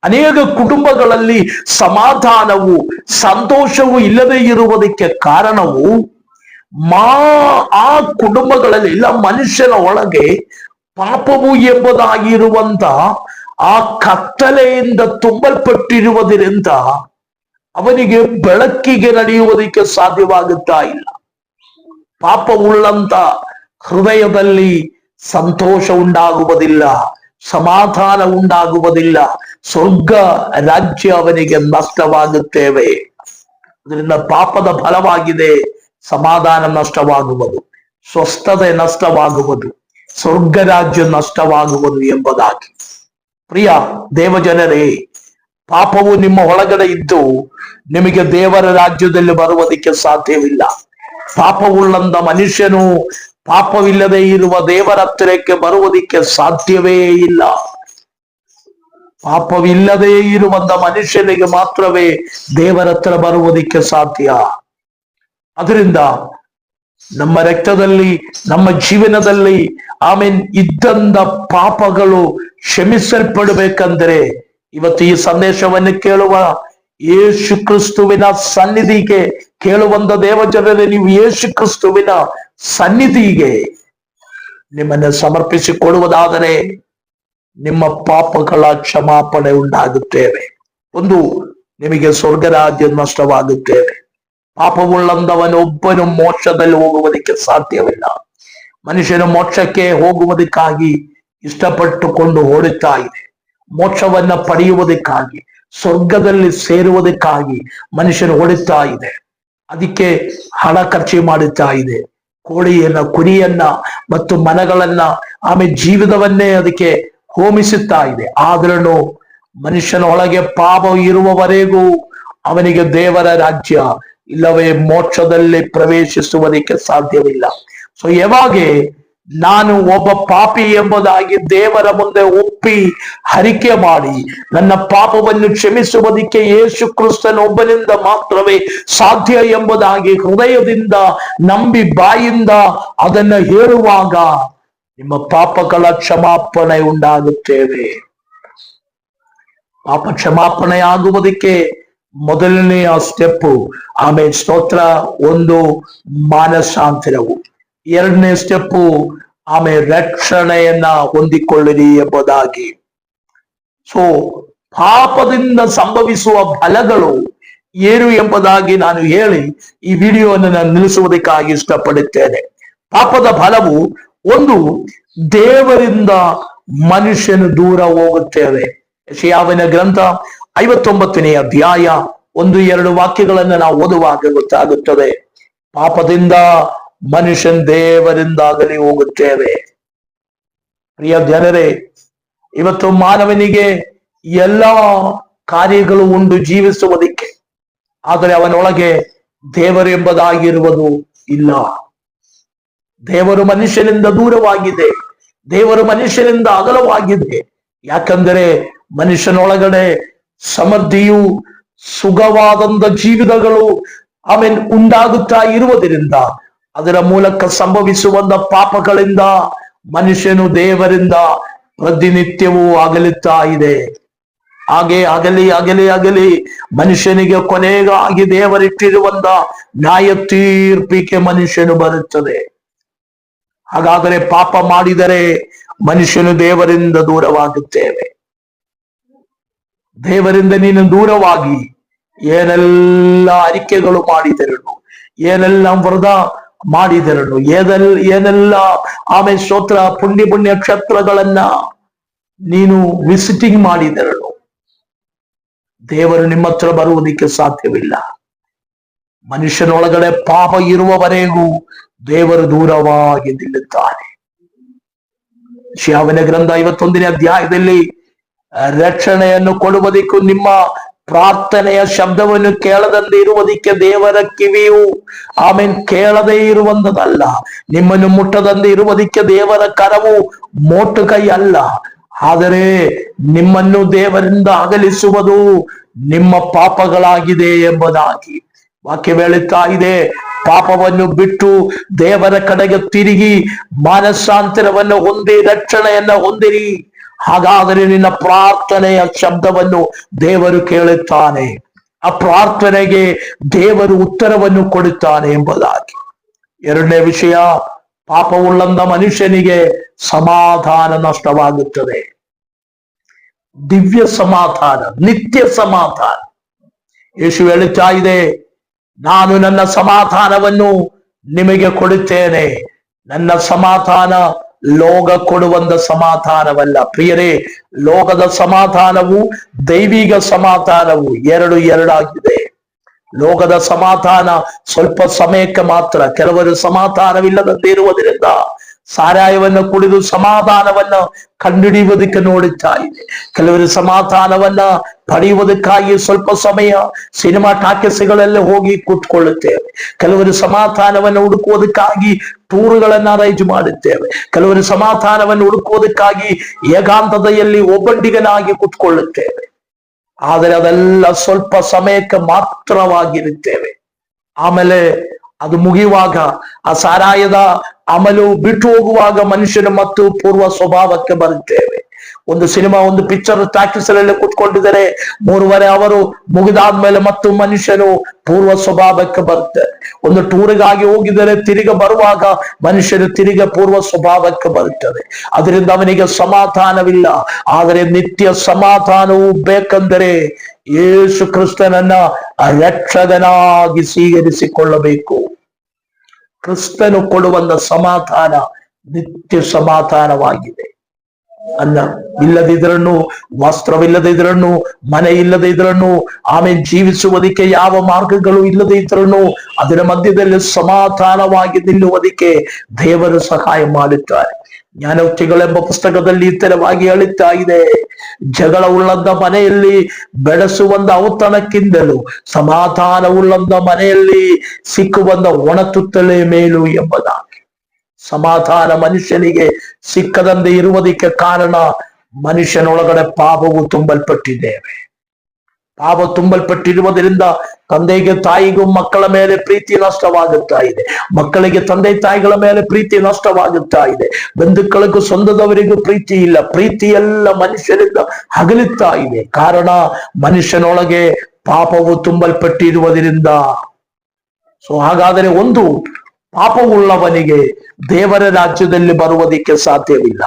ಅನೇಕ ಕುಟುಂಬಗಳಲ್ಲಿ ಸಮಾಧಾನವು, ಸಂತೋಷವು ಇಲ್ಲದೆ ಇರುವುದಕ್ಕೆ ಕಾರಣವು ಆ ಕುಟುಂಬಗಳಲ್ಲಿ ಇಲ್ಲ, ಮನುಷ್ಯನ ಒಳಗೆ ಪಾಪವು ಎಂಬುದಾಗಿರುವಂತ ಆ ಕತ್ತಲೆಯಿಂದ ತುಂಬಲ್ಪಟ್ಟಿರುವುದರಿಂದ ಅವನಿಗೆ ಬೆಳಕಿಗೆ ನಡೆಯುವುದಕ್ಕೆ ಸಾಧ್ಯವಾಗುತ್ತಾ ಇಲ್ಲ. ಪಾಪವುಳ್ಳಂತ ಹೃದಯದಲ್ಲಿ ಸಂತೋಷ ಉಂಟಾಗುವುದಿಲ್ಲ, ಸಮಾಧಾನ ಉಂಟಾಗುವುದಿಲ್ಲ, ಸ್ವರ್ಗ ರಾಜ್ಯ ಅವನಿಗೆ ನಷ್ಟವಾಗುತ್ತೇವೆ. ಅದರಿಂದ ಪಾಪದ ಫಲವಾಗಿದೆ ಸಮಾಧಾನ ನಷ್ಟವಾಗುವುದು, ಸ್ವಸ್ಥತೆ ನಷ್ಟವಾಗುವುದು, ಸ್ವರ್ಗ ರಾಜ್ಯ ನಷ್ಟವಾಗುವುದು ಎಂಬುದಾಗಿ. ಪ್ರಿಯ ದೇವಜನರೇ, ಪಾಪವು ನಿಮ್ಮ ಒಳಗಡೆ ಇದ್ದು ನಿಮಗೆ ದೇವರ ರಾಜ್ಯದಲ್ಲಿ ಬರುವುದಕ್ಕೆ ಸಾಧ್ಯವಿಲ್ಲ. ಪಾಪವುಳ್ಳಂತ ಮನುಷ್ಯನು ಪಾಪವಿಲ್ಲದೆ ಇರುವ ದೇವರ ಹತ್ತಿರಕ್ಕೆ ಬರುವುದಕ್ಕೆ ಸಾಧ್ಯವೇ ಇಲ್ಲ. ಪಾಪವಿಲ್ಲದೆ ಇರುವಂತ ಮನುಷ್ಯನಿಗೆ ಮಾತ್ರವೇ ದೇವರ ಹತ್ರ ಬರುವುದಕ್ಕೆ ಸಾಧ್ಯ. ಅದರಿಂದ ನಮ್ಮ ರಕ್ತದಲ್ಲಿ, ನಮ್ಮ ಜೀವನದಲ್ಲಿ ಇದ್ದಂತ ಪಾಪಗಳು ಕ್ಷಮಿಸಲ್ಪಡಬೇಕಂದ್ರೆ ಇವತ್ತು ಈ ಸಂದೇಶವನ್ನು ಕೇಳುವ ಯೇಸು ಕ್ರಿಸ್ತುವಿನ ಸನ್ನಿಧಿಗೆ, ಕೇಳುವಂತ ದೇವಜನರೇ, ನೀವು ಯೇಸು ಕ್ರಿಸ್ತುವಿನ ಸನ್ನಿಧಿಗೆ ನಿಮ್ಮನ್ನು ಸಮರ್ಪಿಸಿಕೊಡುವುದಾದರೆ ನಿಮ್ಮ ಪಾಪಗಳ ಕ್ಷಮಾಪಣೆ ಉಂಟಾಗುತ್ತೇವೆ. ಒಂದು, ನಿಮಗೆ ಸ್ವರ್ಗ ರಾಜ್ಯ ನಷ್ಟವಾಗುತ್ತೇವೆ. ಪಾಪವುಳ್ಳಂದವನೊಬ್ಬನು ಮೋಕ್ಷದಲ್ಲಿ ಹೋಗುವುದಕ್ಕೆ ಸಾಧ್ಯವಿಲ್ಲ. ಮನುಷ್ಯನು ಮೋಕ್ಷಕ್ಕೆ ಹೋಗುವುದಕ್ಕಾಗಿ ಇಷ್ಟಪಟ್ಟುಕೊಂಡು ಓಡುತ್ತಾ ಇದೆ. ಮೋಕ್ಷವನ್ನ ಪಡೆಯುವುದಕ್ಕಾಗಿ, ಸ್ವರ್ಗದಲ್ಲಿ ಸೇರುವುದಕ್ಕಾಗಿ ಮನುಷ್ಯನು ಓಡುತ್ತಾ ಇದೆ. ಅದಕ್ಕೆ ಹಣ ಖರ್ಚು ಮಾಡುತ್ತಾ ಇದೆ. ಕೋಳಿಯನ್ನ, ಕುರಿಯನ್ನ ಮತ್ತು ಮನಗಳನ್ನ, ಜೀವಿತವನ್ನೇ ಅದಕ್ಕೆ ಹೋಮಿಸುತ್ತಾ ಇದೆ. ಆದ್ರೂ ಮನುಷ್ಯನ ಒಳಗೆ ಪಾಪ ಇರುವವರೆಗೂ ಅವನಿಗೆ ದೇವರ ರಾಜ್ಯ ಇಲ್ಲವೇ ಮೋಕ್ಷದಲ್ಲಿ ಪ್ರವೇಶಿಸುವುದಕ್ಕೆ ಸಾಧ್ಯವಿಲ್ಲ. ಸೊ ಯಾವಾಗ ನಾನು ಒಬ್ಬ ಪಾಪಿ ಎಂಬುದಾಗಿ ದೇವರ ಮುಂದೆ ಒಪ್ಪಿ ಹರಿಕೆ ಮಾಡಿ ನನ್ನ ಪಾಪವನ್ನು ಕ್ಷಮಿಸುವುದಕ್ಕೆ ಯೇಸು ಕ್ರಿಸ್ತನೊಬ್ಬನಿಂದ ಮಾತ್ರವೇ ಸಾಧ್ಯ ಎಂಬುದಾಗಿ ಹೃದಯದಿಂದ ನಂಬಿ ಬಾಯಿಂದ ಅದನ್ನ ಹೇಳುವಾಗ ನಿಮ್ಮ ಪಾಪಗಳ ಕ್ಷಮಾಪಣೆ ಉಂಟಾಗುತ್ತೇವೆ. ಪಾಪ ಕ್ಷಮಾಪಣೆ ಆಗುವುದಕ್ಕೆ ಮೊದಲನೆಯ ಸ್ಟೆಪ್ಪು, ಸ್ತೋತ್ರ, ಒಂದು ಮಾನಸಾಂತರವು. ಎರಡನೇ ಸ್ಟೆಪ್ಪು ಆಮೇಲೆ ರಕ್ಷಣೆಯನ್ನ ಹೊಂದಿಕೊಳ್ಳಿರಿ ಎಂಬುದಾಗಿ. ಸೊ ಪಾಪದಿಂದ ಸಂಭವಿಸುವ ಫಲಗಳು ಏನು ಎಂಬುದಾಗಿ ನಾನು ಹೇಳಿ ಈ ವಿಡಿಯೋವನ್ನು ನಾನು ನಿಲ್ಲಿಸುವುದಕ್ಕಾಗಿ ಇಷ್ಟಪಡುತ್ತೇನೆ. ಪಾಪದ ಫಲವು ಒಂದು, ದೇವರಿಂದ ಮನುಷ್ಯನು ದೂರ ಹೋಗುತ್ತೇವೆ. ಯೆಶಾಯನ ಗ್ರಂಥ 59ನೇ ಅಧ್ಯಾಯ 1-2 ವಾಕ್ಯಗಳನ್ನು ನಾವು ಓದುವಾಗ ಗೊತ್ತಾಗುತ್ತದೆ. ಪಾಪದಿಂದ ಮನುಷ್ಯನ್ ದೇವರಿಂದಾಗಲಿ ಹೋಗುತ್ತೇವೆ. ಪ್ರಿಯ ಜನರೇ, ಇವತ್ತು ಮಾನವನಿಗೆ ಎಲ್ಲ ಕಾರ್ಯಗಳು ಉಂಟು ಜೀವಿಸುವುದಕ್ಕೆ, ಆದರೆ ಅವನೊಳಗೆ ದೇವರು ಎಂಬುದಾಗಿರುವುದು ಇಲ್ಲ. ದೇವರು ಮನುಷ್ಯನಿಂದ ದೂರವಾಗಿದೆ, ದೇವರು ಮನುಷ್ಯನಿಂದ ಅಗಲವಾಗಿದೆ. ಯಾಕಂದರೆ ಮನುಷ್ಯನೊಳಗಡೆ ಸಮೃದ್ಧಿಯು ಸುಖವಾದಂತ ಜೀವಿತಗಳು ಆಮೇಲೆ ಉಂಟಾಗುತ್ತಾ ಇರುವುದರಿಂದ, ಅದರ ಮೂಲಕ ಸಂಭವಿಸುವಂತ ಪಾಪಗಳಿಂದ ಮನುಷ್ಯನು ದೇವರಿಂದ ಪ್ರತಿನಿತ್ಯವೂ ಅಗಲುತ್ತಾ ಇದೆ. ಹಾಗೆ ಅಗಲಿ ಮನುಷ್ಯನಿಗೆ ಕೊನೆಗಾಗಿ ದೇವರಿಟ್ಟಿರುವಂತ ನ್ಯಾಯ ತೀರ್ಪಿಗೆ ಮನುಷ್ಯನು ಬರುತ್ತದೆ. ಹಾಗಾದರೆ ಪಾಪ ಮಾಡಿದರೆ ಮನುಷ್ಯನು ದೇವರಿಂದ ದೂರವಾಗುತ್ತೇವೆ. ದೇವರಿಂದ ನೀನು ದೂರವಾಗಿ ಏನೆಲ್ಲ ಅರಿಕೆಗಳು ಮಾಡಿದರನು, ಏನೆಲ್ಲ ವ್ರತ ಮಾಡಿದರನು, ಏನೆಲ್ಲ ಆಮೇಲೆ ಸ್ತೋತ್ರ ಪುಣ್ಯ ಕ್ಷೇತ್ರಗಳನ್ನ ನೀನು ವಿಸಿಟಿಂಗ್ ಮಾಡಿದರನು, ದೇವರು ನಿಮ್ಮ ಹತ್ರ ಬರುವುದಕ್ಕೆ ಸಾಧ್ಯವಿಲ್ಲ. ಮನುಷ್ಯನೊಳಗಡೆ ಪಾಪ ಇರುವವರೆಗೂ ದೇವರು ದೂರವಾಗಿ ನಿಲ್ಲುತ್ತಾನೆ. ಯೆಶಾಯನ ಗ್ರಂಥ 51ನೇ ಅಧ್ಯಾಯದಲ್ಲಿ ರಕ್ಷಣೆಯನ್ನು ಕೊಡುವುದಕ್ಕೂ ನಿಮ್ಮ ಪ್ರಾರ್ಥನೆಯ ಶಬ್ದವನ್ನು ಕೇಳದಂತೆ ಇರುವುದಕ್ಕೆ ದೇವರ ಕಿವಿಯು ಆಮೇಲೆ ಕೇಳದೇ ಇರುವಂತದಲ್ಲ, ನಿಮ್ಮನ್ನು ಮುಟ್ಟದಂತೆ ಇರುವುದಕ್ಕೆ ದೇವರ ಕರವು ಮೋಟು ಕೈ ಅಲ್ಲ, ಆದರೆ ನಿಮ್ಮನ್ನು ದೇವರಿಂದ ಅಗಲಿಸುವುದು ನಿಮ್ಮ ಪಾಪಗಳಾಗಿದೆ ಎಂಬುದಾಗಿ ವಾಕ್ಯ ಹೇಳುತ್ತಾ ಇದೆ. ಪಾಪವನ್ನು ಬಿಟ್ಟು ದೇವರ ಕಡೆಗೆ ತಿರುಗಿ ಮಾನಸಾಂತರವನ್ನು ಹೊಂದಿ ರಕ್ಷಣೆಯನ್ನ ಹೊಂದಿರಿ. ಹಾಗಾದರೆ ನಿನ್ನ ಪ್ರಾರ್ಥನೆಯ ಶಬ್ದವನ್ನು ದೇವರು ಕೇಳುತ್ತಾನೆ, ಆ ಪ್ರಾರ್ಥನೆಗೆ ದೇವರು ಉತ್ತರವನ್ನು ಕೊಡುತ್ತಾನೆ ಎಂಬುದಾಗಿ. ಎರಡನೇ ವಿಷಯ, ಪಾಪವುಳ್ಳಂತ ಮನುಷ್ಯನಿಗೆ ಸಮಾಧಾನ ನಷ್ಟವಾಗುತ್ತದೆ. ದಿವ್ಯ ಸಮಾಧಾನ, ನಿತ್ಯ ಸಮಾಧಾನ. ಯೇಸು ಹೇಳುತ್ತಾ ಇದೆ, ನಾನು ನನ್ನ ಸಮಾಧಾನವನ್ನು ನಿಮಗೆ ಕೊಡುತ್ತೇನೆ, ನನ್ನ ಸಮಾಧಾನ ಲೋಕ ಕೊಡುವಂತ ಸಮಾಧಾನವಲ್ಲ. ಪ್ರಿಯರೇ, ಲೋಕದ ಸಮಾಧಾನವು ದೈವಿಕ ಸಮಾಧಾನವು ಎರಡಾಗಿದೆ. ಲೋಕದ ಸಮಾಧಾನ ಸ್ವಲ್ಪ ಸಮಯಕ್ಕೆ ಮಾತ್ರ. ಕೆಲವರು ಸಮಾಧಾನವಿಲ್ಲದಂತೆ ಇರುವುದರಿಂದ ಸಾರಾಯವನ್ನು ಕುಡಿದು ಸಮಾಧಾನವನ್ನ ಕಂಡುಹಿಡಿಯುವುದಕ್ಕೆ ನೋಡುತ್ತಾ ಇದೆ. ಕೆಲವರು ಸಮಾಧಾನವನ್ನ ಪಡೆಯುವುದಕ್ಕಾಗಿ ಸ್ವಲ್ಪ ಸಮಯ ಸಿನಿಮಾ ಟಾಕೀಸ್ಗಳಲ್ಲಿ ಹೋಗಿ ಕೂತ್ಕೊಳ್ಳುತ್ತೇವೆ. ಕೆಲವರು ಸಮಾಧಾನವನ್ನು ಹುಡುಕುವುದಕ್ಕಾಗಿ ಟೂರ್ಗಳನ್ನ ಅರೇಂಜ್ ಮಾಡುತ್ತೇವೆ. ಕೆಲವರು ಸಮಾಧಾನವನ್ನು ಹುಡುಕುವುದಕ್ಕಾಗಿ ಏಕಾಂತತೆಯಲ್ಲಿ ಒಬ್ಬಂಟಿಗನಾಗಿ ಕೂತ್ಕೊಳ್ಳುತ್ತೇವೆ. ಆದರೆ ಅದೆಲ್ಲ ಸ್ವಲ್ಪ ಸಮಯಕ್ಕೆ ಮಾತ್ರವಾಗಿರುತ್ತೇವೆ. ಆಮೇಲೆ ಅದು ಮುಗಿಯುವಾಗ, ಆ ಸಾರಾಯದ ಅಮಲು ಬಿಟ್ಟು ಹೋಗುವಾಗ ಮನುಷ್ಯನ ಮತ್ತು ಪೂರ್ವ ಸ್ವಭಾವಕ್ಕೆ ಬರುತ್ತೇವೆ. ಒಂದು ಸಿನಿಮಾ, ಒಂದು ಪಿಕ್ಚರ್ ಟಾಕೀಸ್ಗಳಲ್ಲಿ ಕೂತ್ಕೊಂಡಿದ್ದಾರೆ, 3:30 ಅವರು ಮುಗಿದಾದ್ಮೇಲೆ ಮತ್ತು ಮನುಷ್ಯನು ಪೂರ್ವ ಸ್ವಭಾವಕ್ಕೆ ಬರುತ್ತೆ. ಒಂದು ಟೂರಿಗಾಗಿ ಹೋಗಿದರೆ ತಿರುಗ ಬರುವಾಗ ಮನುಷ್ಯನು ತಿರುಗ ಪೂರ್ವ ಸ್ವಭಾವಕ್ಕೆ ಬರುತ್ತದೆ. ಅದರಿಂದ ಅವನಿಗೆ ಸಮಾಧಾನವಿಲ್ಲ. ಆದರೆ ನಿತ್ಯ ಸಮಾಧಾನವು ಬೇಕೆಂದರೆ ಯೇಸು ಕ್ರಿಸ್ತನನ್ನ ರಕ್ಷಕನಾಗಿ ಸ್ವೀಕರಿಸಿಕೊಳ್ಳಬೇಕು. ಕ್ರಿಸ್ತನು ಕೊಡುವಂತ ಸಮಾಧಾನ ನಿತ್ಯ ಸಮಾಧಾನವಾಗಿದೆ. ಅನ್ನ ಇಲ್ಲದಿದ್ರನ್ನು, ವಸ್ತ್ರವಿಲ್ಲದೆ ಇದ್ರನ್ನು, ಮನೆ ಇಲ್ಲದೆ ಇದ್ರನ್ನು, ಆಮೇಲೆ ಜೀವಿಸುವುದಕ್ಕೆ ಯಾವ ಮಾರ್ಗಗಳು ಇಲ್ಲದೆ ಇದ್ರನ್ನು ಅದರ ಮಧ್ಯದಲ್ಲಿ ಸಮಾಧಾನವಾಗಿ ನಿಲ್ಲುವುದಕ್ಕೆ ದೇವರು ಸಹಾಯ ಮಾಡುತ್ತಾರೆ. ಜ್ಞಾನೋಕ್ತಿಗಳೆಂಬ ಪುಸ್ತಕದಲ್ಲಿ ಇತರವಾಗಿ ಹೇಳುತ್ತಾ ಇದೆ, ಜಗಳ ಉಳ್ಳಂತ ಮನೆಯಲ್ಲಿ ಬೆಳೆಸುವಂತ ಔತಣಕ್ಕಿಂತಲೂ ಸಮಾಧಾನವುಳ್ಳಂತ ಮನೆಯಲ್ಲಿ ಸಿಕ್ಕುವಂತ ಒಣತುತ್ತಲೇ ಮೇಲು ಎಂಬುದಾಗಿ. ಸಮಾಧಾನ ಮನುಷ್ಯನಿಗೆ ಸಿಕ್ಕದಂತೆ ಇರುವುದಕ್ಕೆ ಕಾರಣ ಮನುಷ್ಯನೊಳಗಡೆ ಪಾಪವು ತುಂಬಲ್ಪಟ್ಟಿದ್ದೇವೆ. ಪಾಪ ತುಂಬಲ್ಪಟ್ಟಿರುವುದರಿಂದ ತಂದೆಗೆ ತಾಯಿಗೂ ಮಕ್ಕಳ ಮೇಲೆ ಪ್ರೀತಿ ನಷ್ಟವಾಗುತ್ತಾ ಇದೆ, ಮಕ್ಕಳಿಗೆ ತಂದೆ ತಾಯಿಗಳ ಮೇಲೆ ಪ್ರೀತಿ ನಷ್ಟವಾಗುತ್ತಾ ಇದೆ, ಬಂಧುಗಳಿಗೂ ಸ್ವಂತದವರಿಗೂ ಪ್ರೀತಿ ಇಲ್ಲ, ಪ್ರೀತಿ ಎಲ್ಲ ಮನುಷ್ಯರಿಂದ ಹಗಲುತ್ತಾ ಇದೆ. ಕಾರಣ ಮನುಷ್ಯನೊಳಗೆ ಪಾಪವು ತುಂಬಲ್ಪಟ್ಟಿರುವುದರಿಂದ. ಸೊ ಹಾಗಾದರೆ ಒಂದು, ಪಾಪವುಳ್ಳವನಿಗೆ ದೇವರ ರಾಜ್ಯದಲ್ಲಿ ಬರುವುದಕ್ಕೆ ಸಾಧ್ಯವಿಲ್ಲ.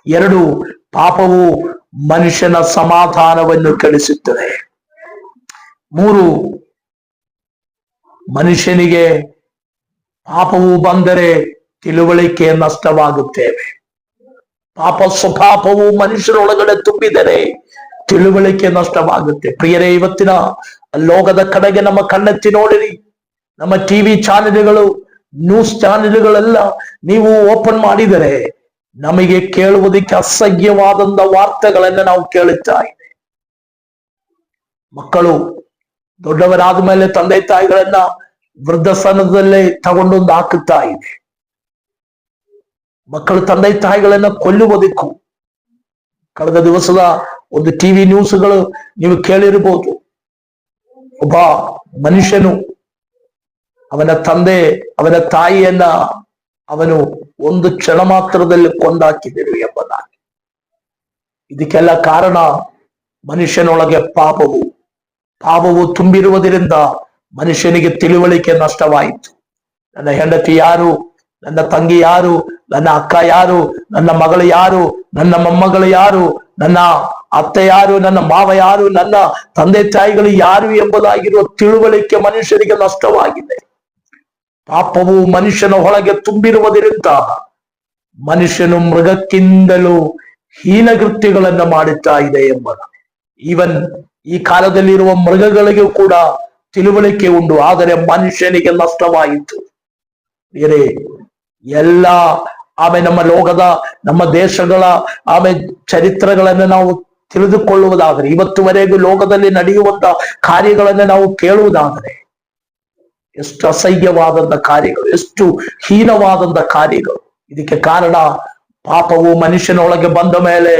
2, ಪಾಪವು ಮನುಷ್ಯನ ಸಮಾಧಾನವನ್ನು ಕೆಡಿಸುತ್ತದೆ. 3, ಮನುಷ್ಯನಿಗೆ ಪಾಪವು ಬಂದರೆ ತಿಳುವಳಿಕೆ ನಷ್ಟವಾಗುತ್ತೇವೆ. ಪಾಪ ಸ್ವಪಾಪವು ಮನುಷ್ಯರೊಳಗಡೆ ತುಂಬಿದರೆ ತಿಳುವಳಿಕೆ ನಷ್ಟವಾಗುತ್ತೆ. ಪ್ರಿಯರೇ, ಇವತ್ತಿನ ಲೋಕದ ಕಡೆಗೆ ನಮ್ಮ ಕಣ್ಣೆತ್ತಿ ನೋಡಿರಿ. ನಮ್ಮ ಟಿವಿ ಚಾನೆಲ್ಗಳು, ನ್ಯೂಸ್ ಚಾನೆಲ್ಗಳೆಲ್ಲ ನೀವು ಓಪನ್ ಮಾಡಿದರೆ ನಮಗೆ ಕೇಳುವುದಕ್ಕೆ ಅಸಹ್ಯವಾದಂತ ವಾರ್ತೆಗಳನ್ನ ನಾವು ಕೇಳುತ್ತಾ ಇದ್ದೇವೆ. ಮಕ್ಕಳು ದೊಡ್ಡವರಾದ ಮೇಲೆ ತಂದೆ ತಾಯಿಗಳನ್ನ ವೃದ್ಧಸ್ಥಾನದಲ್ಲೇ ತಗೊಂಡೊಂದು ಹಾಕುತ್ತಾ ಇದೆ. ಮಕ್ಕಳು ತಂದೆ ತಾಯಿಗಳನ್ನ ಕೊಲ್ಲುವುದಕ್ಕೂ. ಕಳೆದ ದಿವಸದ ಒಂದು ಟಿವಿ ನ್ಯೂಸ್ಗಳು ನೀವು ಕೇಳಿರಬಹುದು. ಒಬ್ಬ ಮನುಷ್ಯನು ಅವನ ತಂದೆ, ಅವನ ತಾಯಿಯನ್ನ ಅವನು ಒಂದು ಕ್ಷಣ ಮಾತ್ರದಲ್ಲಿ ಕೊಂದಾಕಿದರು ಎಂಬುದಾಗಿ. ಇದಕ್ಕೆಲ್ಲ ಕಾರಣ ಮನುಷ್ಯನೊಳಗೆ ಪಾಪವು ತುಂಬಿರುವುದರಿಂದ ಮನುಷ್ಯನಿಗೆ ತಿಳುವಳಿಕೆ ನಷ್ಟವಾಯಿತು. ನನ್ನ ಹೆಂಡತಿ ಯಾರು, ನನ್ನ ತಂಗಿ ಯಾರು, ನನ್ನ ಅಕ್ಕ ಯಾರು, ನನ್ನ ಮಗಳು ಯಾರು, ನನ್ನ ಮೊಮ್ಮಗಳು ಯಾರು, ನನ್ನ ಅತ್ತೆ ಯಾರು, ನನ್ನ ಮಾವ ಯಾರು, ನನ್ನ ತಂದೆ ತಾಯಿಗಳು ಯಾರು ಎಂಬುದಾಗಿರುವ ತಿಳುವಳಿಕೆ ಮನುಷ್ಯನಿಗೆ ನಷ್ಟವಾಗಿದೆ. ಪಾಪವು ಮನುಷ್ಯನ ಒಳಗೆ ತುಂಬಿರುವುದರಿಂದ ಮನುಷ್ಯನು ಮೃಗಕ್ಕಿಂತಲೂ ಹೀನಕೃತ್ಯಗಳನ್ನ ಮಾಡುತ್ತಾ ಇದೆ ಎಂಬುದು. ಈವನ್ ಈ ಕಾಲದಲ್ಲಿರುವ ಮೃಗಗಳಿಗೂ ಕೂಡ ತಿಳುವಳಿಕೆ ಉಂಟು, ಆದರೆ ಮನುಷ್ಯನಿಗೆ ನಷ್ಟವಾಯಿತು. ಬೇರೆ ಎಲ್ಲ ನಮ್ಮ ಲೋಕದ, ನಮ್ಮ ದೇಶಗಳ ಚರಿತ್ರೆಗಳನ್ನ ನಾವು ತಿಳಿದುಕೊಳ್ಳುವುದಾದರೆ, ಇವತ್ತುವರೆಗೂ ಲೋಕದಲ್ಲಿ ನಡೆಯುವಂತ ಕಾರ್ಯಗಳನ್ನ ನಾವು ಕೇಳುವುದಾದರೆ ಎಷ್ಟು ಅಸಹ್ಯವಾದಂತ ಕಾರ್ಯಗಳು, ಎಷ್ಟು ಹೀನವಾದಂತ ಕಾರ್ಯಗಳು. ಇದಕ್ಕೆ ಕಾರಣ ಪಾಪವು ಮನುಷ್ಯನೊಳಗೆ ಬಂದ ಮೇಲೆ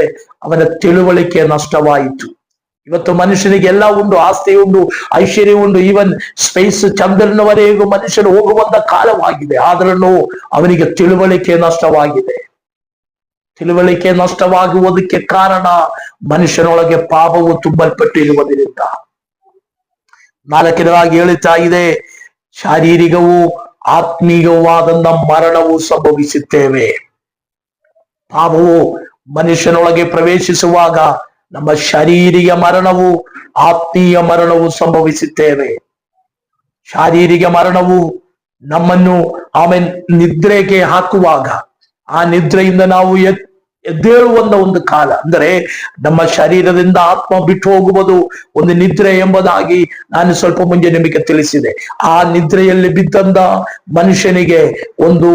ಅವನ ತಿಳುವಳಿಕೆ ನಷ್ಟವಾಯಿತು. ಇವತ್ತು ಮನುಷ್ಯನಿಗೆ ಎಲ್ಲ ಉಂಟು, ಆಸ್ತಿ ಉಂಟು, ಐಶ್ವರ್ಯ ಉಂಟು, ಈವನ್ ಸ್ಪೇಸ್, ಚಂದ್ರನವರೆಗೂ ಮನುಷ್ಯನು ಹೋಗುವಂತ ಕಾಲವಾಗಿದೆ. ಆದ್ರೂ ಅವನಿಗೆ ತಿಳುವಳಿಕೆ ನಷ್ಟವಾಗಿದೆ. ತಿಳುವಳಿಕೆ ನಷ್ಟವಾಗುವುದಕ್ಕೆ ಕಾರಣ ಮನುಷ್ಯನೊಳಗೆ ಪಾಪವು ತುಂಬಲ್ಪಟ್ಟಿರುವುದರಿಂದ. 4ನೇದಾಗಿ ಹೇಳುತ್ತಾ ಇದೆ, ಶಾರೀರಿಕವೂ ಆತ್ಮೀಯವಾದಂತ ಮರಣವು ಸಂಭವಿಸುತ್ತೇವೆ. ಪಾಪವು ಮನುಷ್ಯನೊಳಗೆ ಪ್ರವೇಶಿಸುವಾಗ ನಮ್ಮ ಶಾರೀರಿಕ ಮರಣವು, ಆತ್ಮೀಯ ಮರಣವು ಸಂಭವಿಸುತ್ತೇವೆ. ಶಾರೀರಿಕ ಮರಣವು ನಮ್ಮನ್ನು ನಿದ್ರೆಗೆ ಹಾಕುವಾಗ, ಆ ನಿದ್ರೆಯಿಂದ ನಾವು ಎದ್ದೇಳುವಂತ ಒಂದು ಕಾಲ, ಅಂದರೆ ನಮ್ಮ ಶರೀರದಿಂದ ಆತ್ಮ ಬಿಟ್ಟು ಹೋಗುವುದು ಒಂದು ನಿದ್ರೆ ಎಂಬುದಾಗಿ ನಾನು ಸ್ವಲ್ಪ ಮುಂಚೆ ನಿಮಗೆ ತಿಳಿಸಿದೆ. ಆ ನಿದ್ರೆಯಲ್ಲಿ ಬಿದ್ದಂತ ಮನುಷ್ಯನಿಗೆ ಒಂದು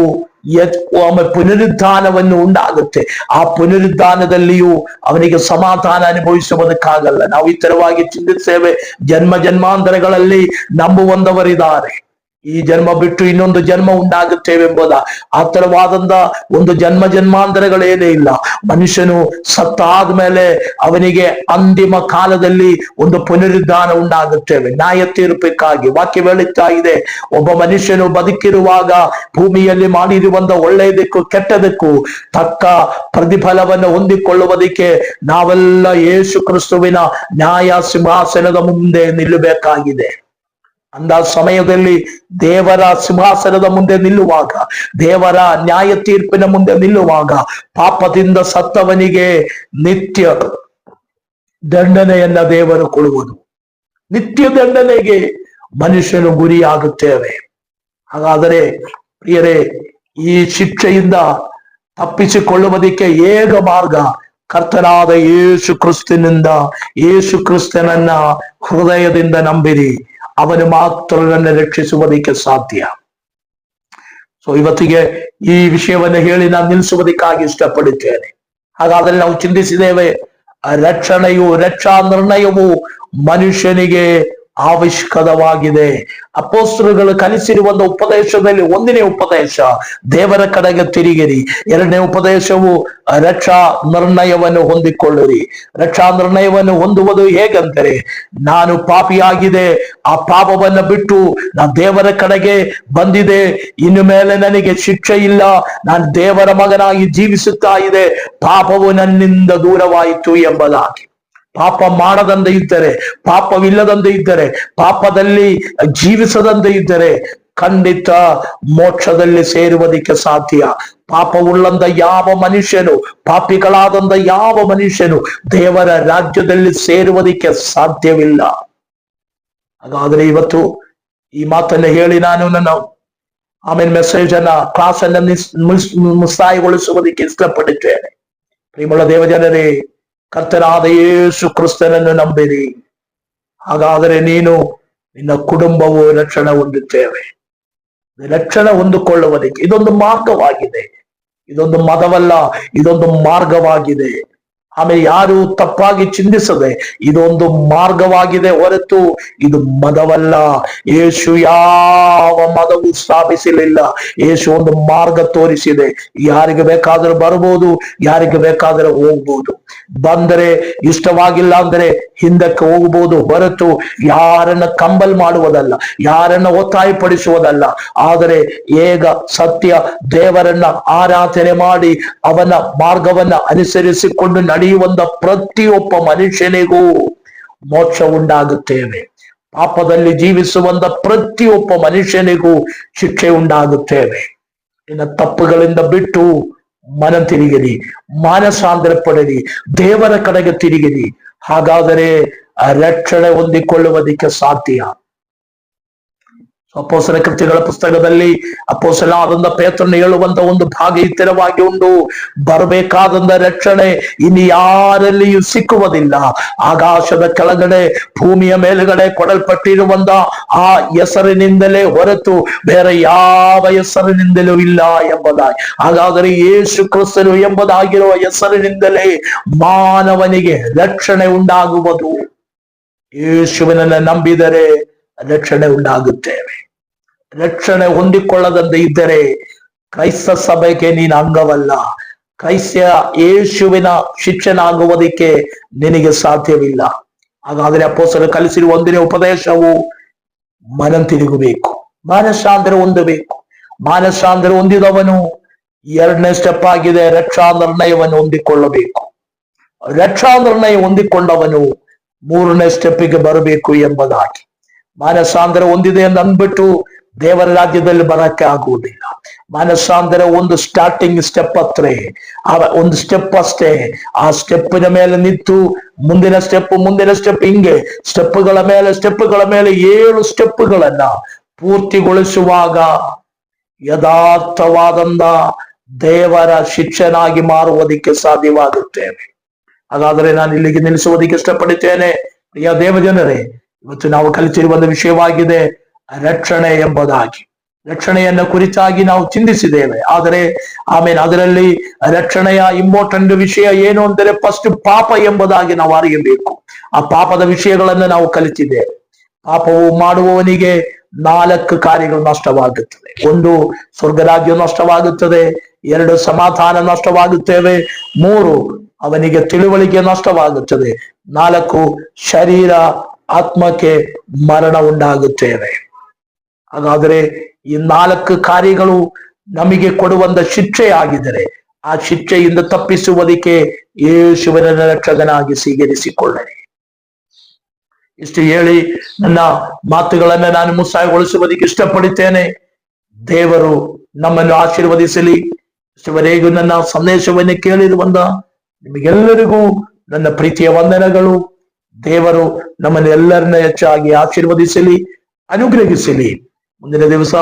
ಪುನರುತ್ಥಾನವನ್ನು ಉಂಟಾಗುತ್ತೆ. ಆ ಪುನರುತ್ಥಾನದಲ್ಲಿಯೂ ಅವನಿಗೆ ಸಮಾಧಾನ ಅನುಭವಿಸುವುದಕ್ಕಾಗಲ್ಲ. ನಾವು ಈ ತರವಾಗಿ ಚಿಂತಿಸ್ತೇವೆ, ಜನ್ಮ ಜನ್ಮಾಂತರಗಳಲ್ಲಿ ನಂಬುವಂತವರಿದ್ದಾರೆ, ಈ ಜನ್ಮ ಬಿಟ್ಟು ಇನ್ನೊಂದು ಜನ್ಮ ಉಂಟಾಗುತ್ತೇವೆಂಬುದ. ಆ ತರವಾದಂತ ಒಂದು ಜನ್ಮ ಜನ್ಮಾಂತರಗಳೇನೇ ಇಲ್ಲ. ಮನುಷ್ಯನು ಸತ್ತಾದ್ಮೇಲೆ ಅವನಿಗೆ ಅಂತಿಮ ಕಾಲದಲ್ಲಿ ಒಂದು ಪುನರುದ್ಧಾನ ಉಂಟಾಗುತ್ತೇವೆ, ನ್ಯಾಯ ತೀರ್ಪಕ್ಕಾಗಿ. ವಾಕ್ಯ ಹೇಳುತ್ತಾ ಇದೆ, ಒಬ್ಬ ಮನುಷ್ಯನು ಬದುಕಿರುವಾಗ ಭೂಮಿಯಲ್ಲಿ ಮಾಡಿರುವಂತ ಒಳ್ಳೆಯದಕ್ಕೂ ಕೆಟ್ಟದಕ್ಕೂ ತಕ್ಕ ಪ್ರತಿಫಲವನ್ನು ಹೊಂದಿಕೊಳ್ಳುವುದಕ್ಕೆ ನಾವೆಲ್ಲ ಯೇಸು ಕ್ರಿಸ್ತುವಿನ ನ್ಯಾಯ ಸಿಂಹಾಸನದ ಮುಂದೆ ನಿಲ್ಲಬೇಕಾಗಿದೆ. ಅಂದ ಸಮಯದಲ್ಲಿ ದೇವರ ಸಿಂಹಾಸನದ ಮುಂದೆ ನಿಲ್ಲುವಾಗ, ದೇವರ ನ್ಯಾಯ ತೀರ್ಪಿನ ಮುಂದೆ ನಿಲ್ಲುವಾಗ, ಪಾಪದಿಂದ ಸತ್ತವನಿಗೆ ನಿತ್ಯ ದಂಡನೆಯನ್ನ ದೇವರು ಕೊಡುವುದು. ನಿತ್ಯ ದಂಡನೆಗೆ ಮನುಷ್ಯನು ಗುರಿಯಾಗುತ್ತೇವೆ. ಹಾಗಾದರೆ ಪ್ರಿಯರೇ, ಈ ಶಿಕ್ಷೆಯಿಂದ ತಪ್ಪಿಸಿಕೊಳ್ಳುವುದಕ್ಕೆ ಏಕ ಮಾರ್ಗ ಕರ್ತನಾದ ಯೇಸು ಕ್ರಿಸ್ತನಿಂದ, ಯೇಸು ಕ್ರಿಸ್ತನನ್ನ ಹೃದಯದಿಂದ ನಂಬಿರಿ, ಅವನು ಮಾತ್ರ ನನ್ನ ರಕ್ಷಿಸುವುದಕ್ಕೆ ಸಾಧ್ಯ. ಇವತ್ತಿಗೆ ಈ ವಿಷಯವನ್ನು ಹೇಳಿ ನಾನು ನಿಲ್ಲಿಸುವುದಕ್ಕಾಗಿ ಇಷ್ಟಪಡುತ್ತೇನೆ. ಹಾಗಾದ್ರೆ ನಾವು ಚಿಂತಿಸಿದ್ದೇವೆ, ರಕ್ಷಾ ನಿರ್ಣಯವು ಮನುಷ್ಯನಿಗೆ ಅವಶ್ಯಕವಾಗಿದೆ. ಅಪೊಸ್ತಲರು ಕಲಿಸಿರುವಂತ ಉಪದೇಶದಲ್ಲಿ 1ನೇ ಉಪದೇಶ ದೇವರ ಕಡೆಗೆ ತಿರುಗಿರಿ. 2ನೇ ಉಪದೇಶವು ರಕ್ಷಾ ನಿರ್ಣಯವನ್ನು ಹೊಂದಿಕೊಳ್ಳಿರಿ. ರಕ್ಷಾ ನಿರ್ಣಯವನ್ನು ಹೊಂದುವುದು ಹೇಗಂದರೆ, ನಾನು ಪಾಪಿಯಾಗಿದೆ, ಆ ಪಾಪವನ್ನು ಬಿಟ್ಟು ನಾನು ದೇವರ ಕಡೆಗೆ ಬಂದಿದೆ, ಇನ್ನು ಮೇಲೆ ನನಗೆ ಶಿಕ್ಷೆ ಇಲ್ಲ, ನಾನು ದೇವರ ಮಗನಾಗಿ ಜೀವಿಸುತ್ತಾ ಇದೆ, ಪಾಪವು ನನ್ನಿಂದ ದೂರವಾಯಿತು ಎಂಬುದಾಗಿ. ಪಾಪ ಮಾಡದಂತೆ ಇದ್ದರೆ, ಪಾಪವಿಲ್ಲದಂತೆ ಇದ್ದರೆ, ಪಾಪದಲ್ಲಿ ಜೀವಿಸದಂತೆ ಇದ್ದರೆ ಖಂಡಿತ ಮೋಕ್ಷದಲ್ಲಿ ಸೇರುವುದಕ್ಕೆ ಸಾಧ್ಯ. ಪಾಪವುಳ್ಳಂತ ಯಾವ ಮನುಷ್ಯನು, ಪಾಪಿಗಳಾದಂತ ಯಾವ ಮನುಷ್ಯನು ದೇವರ ರಾಜ್ಯದಲ್ಲಿ ಸೇರುವುದಕ್ಕೆ ಸಾಧ್ಯವಿಲ್ಲ. ಹಾಗಾದ್ರೆ ಇವತ್ತು ಈ ಮಾತನ್ನ ಹೇಳಿ ನಾನು ನನ್ನ ಮೆಸೇಜ್ ಅನ್ನ, ಕ್ಲಾಸ್ ಅನ್ನ ಮುಕ್ತಾಯಗೊಳಿಸುವುದಕ್ಕೆ ಇಷ್ಟಪಡುತ್ತೇನೆ. ಪ್ರಿಯമുള്ള ದೇವಜನರೇ, ಕರ್ತನಾದ ಯೇಸು ಕ್ರಿಸ್ತನನ್ನು ನಂಬಿರಿ. ಹಾಗಾದರೆ ನೀನು, ನಿನ್ನ ಕುಟುಂಬವು ರಕ್ಷಣೆ ಹೊಂದುತ್ತೇವೆ. ರಕ್ಷಣೆ ಹೊಂದಿಕೊಳ್ಳುವುದಕ್ಕೆ ಇದೊಂದು ಮಾರ್ಗವಾಗಿದೆ. ಇದೊಂದು ಮತವಲ್ಲ, ಇದೊಂದು ಮಾರ್ಗವಾಗಿದೆ. ಆಮೇಲೆ ಯಾರು ತಪ್ಪಾಗಿ ಚಿಂತಿಸದೆ ಇದೊಂದು ಮಾರ್ಗವಾಗಿದೆ ಹೊರತು ಇದು ಮದವಲ್ಲ. ಯೇಸು ಯಾವ ಮದವು ಸ್ಥಾಪಿಸಲಿಲ್ಲ. ಯೇಸು ಒಂದು ಮಾರ್ಗ ತೋರಿಸಿದೆ. ಯಾರಿಗೆ ಬೇಕಾದರೂ ಬರ್ಬೋದು, ಯಾರಿಗೆ ಬೇಕಾದರೆ ಹೋಗ್ಬೋದು. ಬಂದರೆ ಇಷ್ಟವಾಗಿಲ್ಲ ಅಂದ್ರೆ ಹಿಂದಕ್ಕೆ ಹೋಗ್ಬೋದು ಹೊರತು ಯಾರನ್ನ ಕಂಬಲ್ ಮಾಡುವುದಲ್ಲ, ಯಾರನ್ನ ಒತ್ತಾಯಪಡಿಸುವುದಲ್ಲ. ಆದರೆ ಏಗ ಸತ್ಯ ದೇವರನ್ನ ಆರಾಧನೆ ಮಾಡಿ ಅವನ ಮಾರ್ಗವನ್ನ ಅನುಸರಿಸಿಕೊಂಡು ನಡೆಯುವಂತ ಪ್ರತಿಯೊಬ್ಬ ಮನುಷ್ಯನಿಗೂ ಮೋಕ್ಷ ಉಂಟಾಗುತ್ತೇವೆ. ಪಾಪದಲ್ಲಿ ಜೀವಿಸುವಂತ ಪ್ರತಿಯೊಬ್ಬ ಮನುಷ್ಯನಿಗೂ ಶಿಕ್ಷೆ ಉಂಟಾಗುತ್ತೇವೆ. ಇನ್ನು ತಪ್ಪುಗಳಿಂದ ಬಿಟ್ಟು ಮನ ತಿರುಗಿರಿ, ಮಾನಸಾಂತರ ಪಡೆರಿ, ದೇವರ ಕಡೆಗೆ ತಿರುಗಿರಿ. ಹಾಗಾದರೆ ರಕ್ಷಣೆ ಹೊಂದಿಕೊಳ್ಳುವುದಕ್ಕೆ ಸಾಧ್ಯ. ಅಪೊಸ್ತಲ ಕೃತ್ಯಗಳ ಪುಸ್ತಕದಲ್ಲಿ ಅಪೊಸ್ತಲನಾದಂತ ಪೇತ್ರನು ಹೇಳುವಂತ ಒಂದು ಭಾಗ ಇತ್ತರವಾಗಿ ಉಂಟು. ಬರಬೇಕಾದಂತ ರಕ್ಷಣೆ ಇನ್ನು ಯಾರಲ್ಲಿಯೂ ಸಿಕ್ಕುವುದಿಲ್ಲ. ಆಕಾಶದ ಕೆಳಗಡೆ, ಭೂಮಿಯ ಮೇಲುಗಡೆ ಕೊಡಲ್ಪಟ್ಟಿರುವಂತ ಆ ಹೆಸರಿನಿಂದಲೇ ಹೊರತು ಬೇರೆ ಯಾವ ಹೆಸರಿನಿಂದಲೂ ಇಲ್ಲ ಎಂಬುದಾಗಿ. ಹಾಗಾದರೆ ಯೇಸು ಕ್ರಿಸ್ತನು ಎಂಬುದಾಗಿರುವ ಹೆಸರಿನಿಂದಲೇ ಮಾನವನಿಗೆ ರಕ್ಷಣೆ ಉಂಟಾಗುವುದು. ಯೇಸುವಿನನ್ನ ನಂಬಿದರೆ ರಕ್ಷಣೆ ಉಂಟಾಗುತ್ತೇವೆ. ರಕ್ಷಣೆ ಹೊಂದಿಕೊಳ್ಳದಂತೆ ಇದ್ದರೆ ಕ್ರೈಸ್ತ ಸಭೆಗೆ ನೀನು ಅಂಗವಲ್ಲ. ಕ್ರೈಸ್ತ ಯೇಸುವಿನ ಶಿಷ್ಯನಾಗುವುದಕ್ಕೆ ನಿನಗೆ ಸಾಧ್ಯವಿಲ್ಲ. ಹಾಗಾದ್ರೆ ಅಪೊಸ್ತಲರು ಕಲಿಸಿರುವ ಒಂದನೇ ಉಪದೇಶವು ಮನ ತಿರುಗಬೇಕು, ಮಾನಸಾಂತರ ಹೊಂದಬೇಕು. ಮಾನಸಾಂತರ ಹೊಂದಿದವನು ಎರಡನೇ ಸ್ಟೆಪ್ ಆಗಿದೆ, ರಕ್ಷಾ ನಿರ್ಣಯವನ್ನು ಹೊಂದಿಕೊಳ್ಳಬೇಕು. ರಕ್ಷಾ ನಿರ್ಣಯ ಹೊಂದಿಕೊಂಡವನು ಮೂರನೇ ಸ್ಟೆಪ್ಪಿಗೆ ಬರಬೇಕು ಎಂಬುದಾಗಿ. ಮಾನಸಾಂತರ ಹೊಂದಿದೆ ಎಂದು ಅಂದ್ಬಿಟ್ಟು ದೇವರ ರಾಜ್ಯದಲ್ಲಿ ಬರಕ್ಕೆ ಆಗುವುದಿಲ್ಲ. ಮಾನಸಾಂತರ ಒಂದು ಸ್ಟಾರ್ಟಿಂಗ್ ಸ್ಟೆಪ್ ಹತ್ರ, ಒಂದು ಸ್ಟೆಪ್ ಅಷ್ಟೇ. ಆ ಸ್ಟೆಪ್ಪಿನ ಮೇಲೆ ನಿಂತು ಮುಂದಿನ ಸ್ಟೆಪ್ ಹಿಂಗೆ ಸ್ಟೆಪ್ಗಳ ಮೇಲೆ 7 ಸ್ಟೆಪ್ಗಳನ್ನ ಪೂರ್ತಿಗೊಳಿಸುವಾಗ ಯಥಾರ್ಥವಾದಂತ ದೇವರ ಶಿಕ್ಷನಾಗಿ ಮಾರುವುದಕ್ಕೆ ಸಾಧ್ಯವಾಗುತ್ತೇವೆ. ಹಾಗಾದರೆ ನಾನು ಇಲ್ಲಿಗೆ ನಿಲ್ಲಿಸುವುದಕ್ಕೆ ಇಷ್ಟಪಡುತ್ತೇನೆ. ಪ್ರಿಯ ದೇವಜನರೇ, ಇವತ್ತು ನಾವು ಕಲಿತಿರುವ ವಿಷಯವಾಗಿದೆ ರಕ್ಷಣೆ ಎಂಬುದಾಗಿ. ರಕ್ಷಣೆಯನ್ನ ಕುರಿತಾಗಿ ನಾವು ಚಿಂತಿಸಿದ್ದೇವೆ. ಆದರೆ ಅದರಲ್ಲಿ ರಕ್ಷಣೆಯ ಇಂಪಾರ್ಟೆಂಟ್ ವಿಷಯ ಏನು ಅಂದರೆ ಫಸ್ಟ್ ಪಾಪ ಎಂಬುದಾಗಿ ನಾವು ಅರಿಯಬೇಕು. ಆ ಪಾಪದ ವಿಷಯಗಳನ್ನು ನಾವು ಕಲಿತಿದ್ದೇವೆ. ಪಾಪವು ಮಾಡುವವನಿಗೆ 4 ಕಾರ್ಯಗಳು ನಷ್ಟವಾಗುತ್ತದೆ. 1 ಸ್ವರ್ಗರಾಜ್ಯ ನಷ್ಟವಾಗುತ್ತದೆ. 2 ಸಮಾಧಾನ ನಷ್ಟವಾಗುತ್ತೇವೆ. 3 ಅವನಿಗೆ ತಿಳುವಳಿಕೆ ನಷ್ಟವಾಗುತ್ತದೆ. 4 ಶರೀರ ಆತ್ಮಕ್ಕೆ ಮರಣ ಉಂಟಾಗುತ್ತೇವೆ. ಹಾಗಾದರೆ ಈ 4 ಕಾರ್ಯಗಳು ನಮಗೆ ಕೊಡುವಂತ ಶಿಕ್ಷೆ ಆಗಿದ್ದರೆ ಆ ಶಿಕ್ಷೆಯಿಂದ ತಪ್ಪಿಸುವುದಕ್ಕೆ ಯೇಸುವಿನ ರಕ್ಷಕನಾಗಿ ಸ್ವೀಕರಿಸಿಕೊಳ್ಳಿ. ಇಷ್ಟು ಹೇಳಿ ನನ್ನ ಮಾತುಗಳನ್ನ ನಾನು ಮುಕ್ತಾಯಗೊಳಿಸುವುದಕ್ಕೆ ಇಷ್ಟಪಡುತ್ತೇನೆ. ದೇವರು ನಮ್ಮನ್ನು ಆಶೀರ್ವದಿಸಲಿ. ಇಷ್ಟವರೆಗೂ ನನ್ನ ಸಂದೇಶವನ್ನು ಕೇಳಿರುವಂತ ನಿಮಗೆಲ್ಲರಿಗೂ ನನ್ನ ಪ್ರೀತಿಯ ವಂದನೆಗಳು. ದೇವರು ನಮ್ಮನ್ನು ಎಲ್ಲರನ್ನ ಹೆಚ್ಚಾಗಿ ಆಶೀರ್ವದಿಸಲಿ, ಅನುಗ್ರಹಿಸಲಿ. ಮುಂದಿನ ದಿವಸ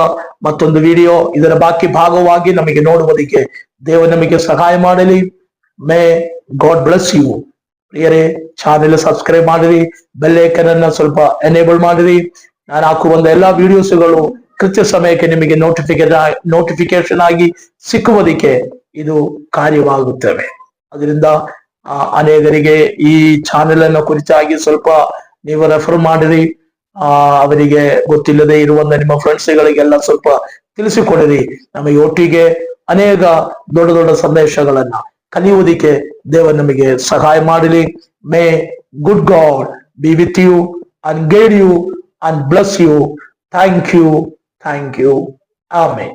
ಮತ್ತೊಂದು ವಿಡಿಯೋ ಇದರ ಬಾಕಿ ಭಾಗವಾಗಿ ನಮಗೆ ನೋಡುವುದಕ್ಕೆ ದೇವರು ನಮಗೆ ಸಹಾಯ ಮಾಡಲಿ. May God bless you. ಪ್ರಿಯರೇ, ಚಾನೆಲ್ ಸಬ್ಸ್ಕ್ರೈಬ್ ಮಾಡಿರಿ, ಬೆಲ್ ಐಕಾನ್ ಅನ್ನ ಸ್ವಲ್ಪ ಎನೇಬಲ್ ಮಾಡಿರಿ. ನಾನು ಹಾಕುವಂತ ಎಲ್ಲಾ ವಿಡಿಯೋಸ್ಗಳು ಕೃತ್ಯ ಸಮಯಕ್ಕೆ ನಿಮಗೆ ನೋಟಿಫಿಕೇಶನ್ ಆಗಿ ಸಿಕ್ಕುವುದಕ್ಕೆ ಇದು ಕಾರ್ಯವಾಗುತ್ತವೆ. ಅದರಿಂದ ಅನೇಕರಿಗೆ ಈ ಚಾನೆಲ್ ಅನ್ನ ಕುರಿತಾಗಿ ಸ್ವಲ್ಪ ನೀವು ರೆಫರ್ ಮಾಡಿರಿ. ಅವರಿಗೆ ಗೊತ್ತಿಲ್ಲದೆ ಇರುವಂತ ನಿಮ್ಮ ಫ್ರೆಂಡ್ಸ್ಗಳಿಗೆಲ್ಲ ಸ್ವಲ್ಪ ತಿಳಿಸಿಕೊಡಿರಿ. ನಮಗೆ ಒಟ್ಟಿಗೆ ಅನೇಕ ದೊಡ್ಡ ದೊಡ್ಡ ಸಂದೇಶಗಳನ್ನ ಕಲಿಯುವುದಕ್ಕೆ ದೇವರು ನಮಗೆ ಸಹಾಯ ಮಾಡಲಿ. May good God be with you and guide you and bless you. Thank you. Amen.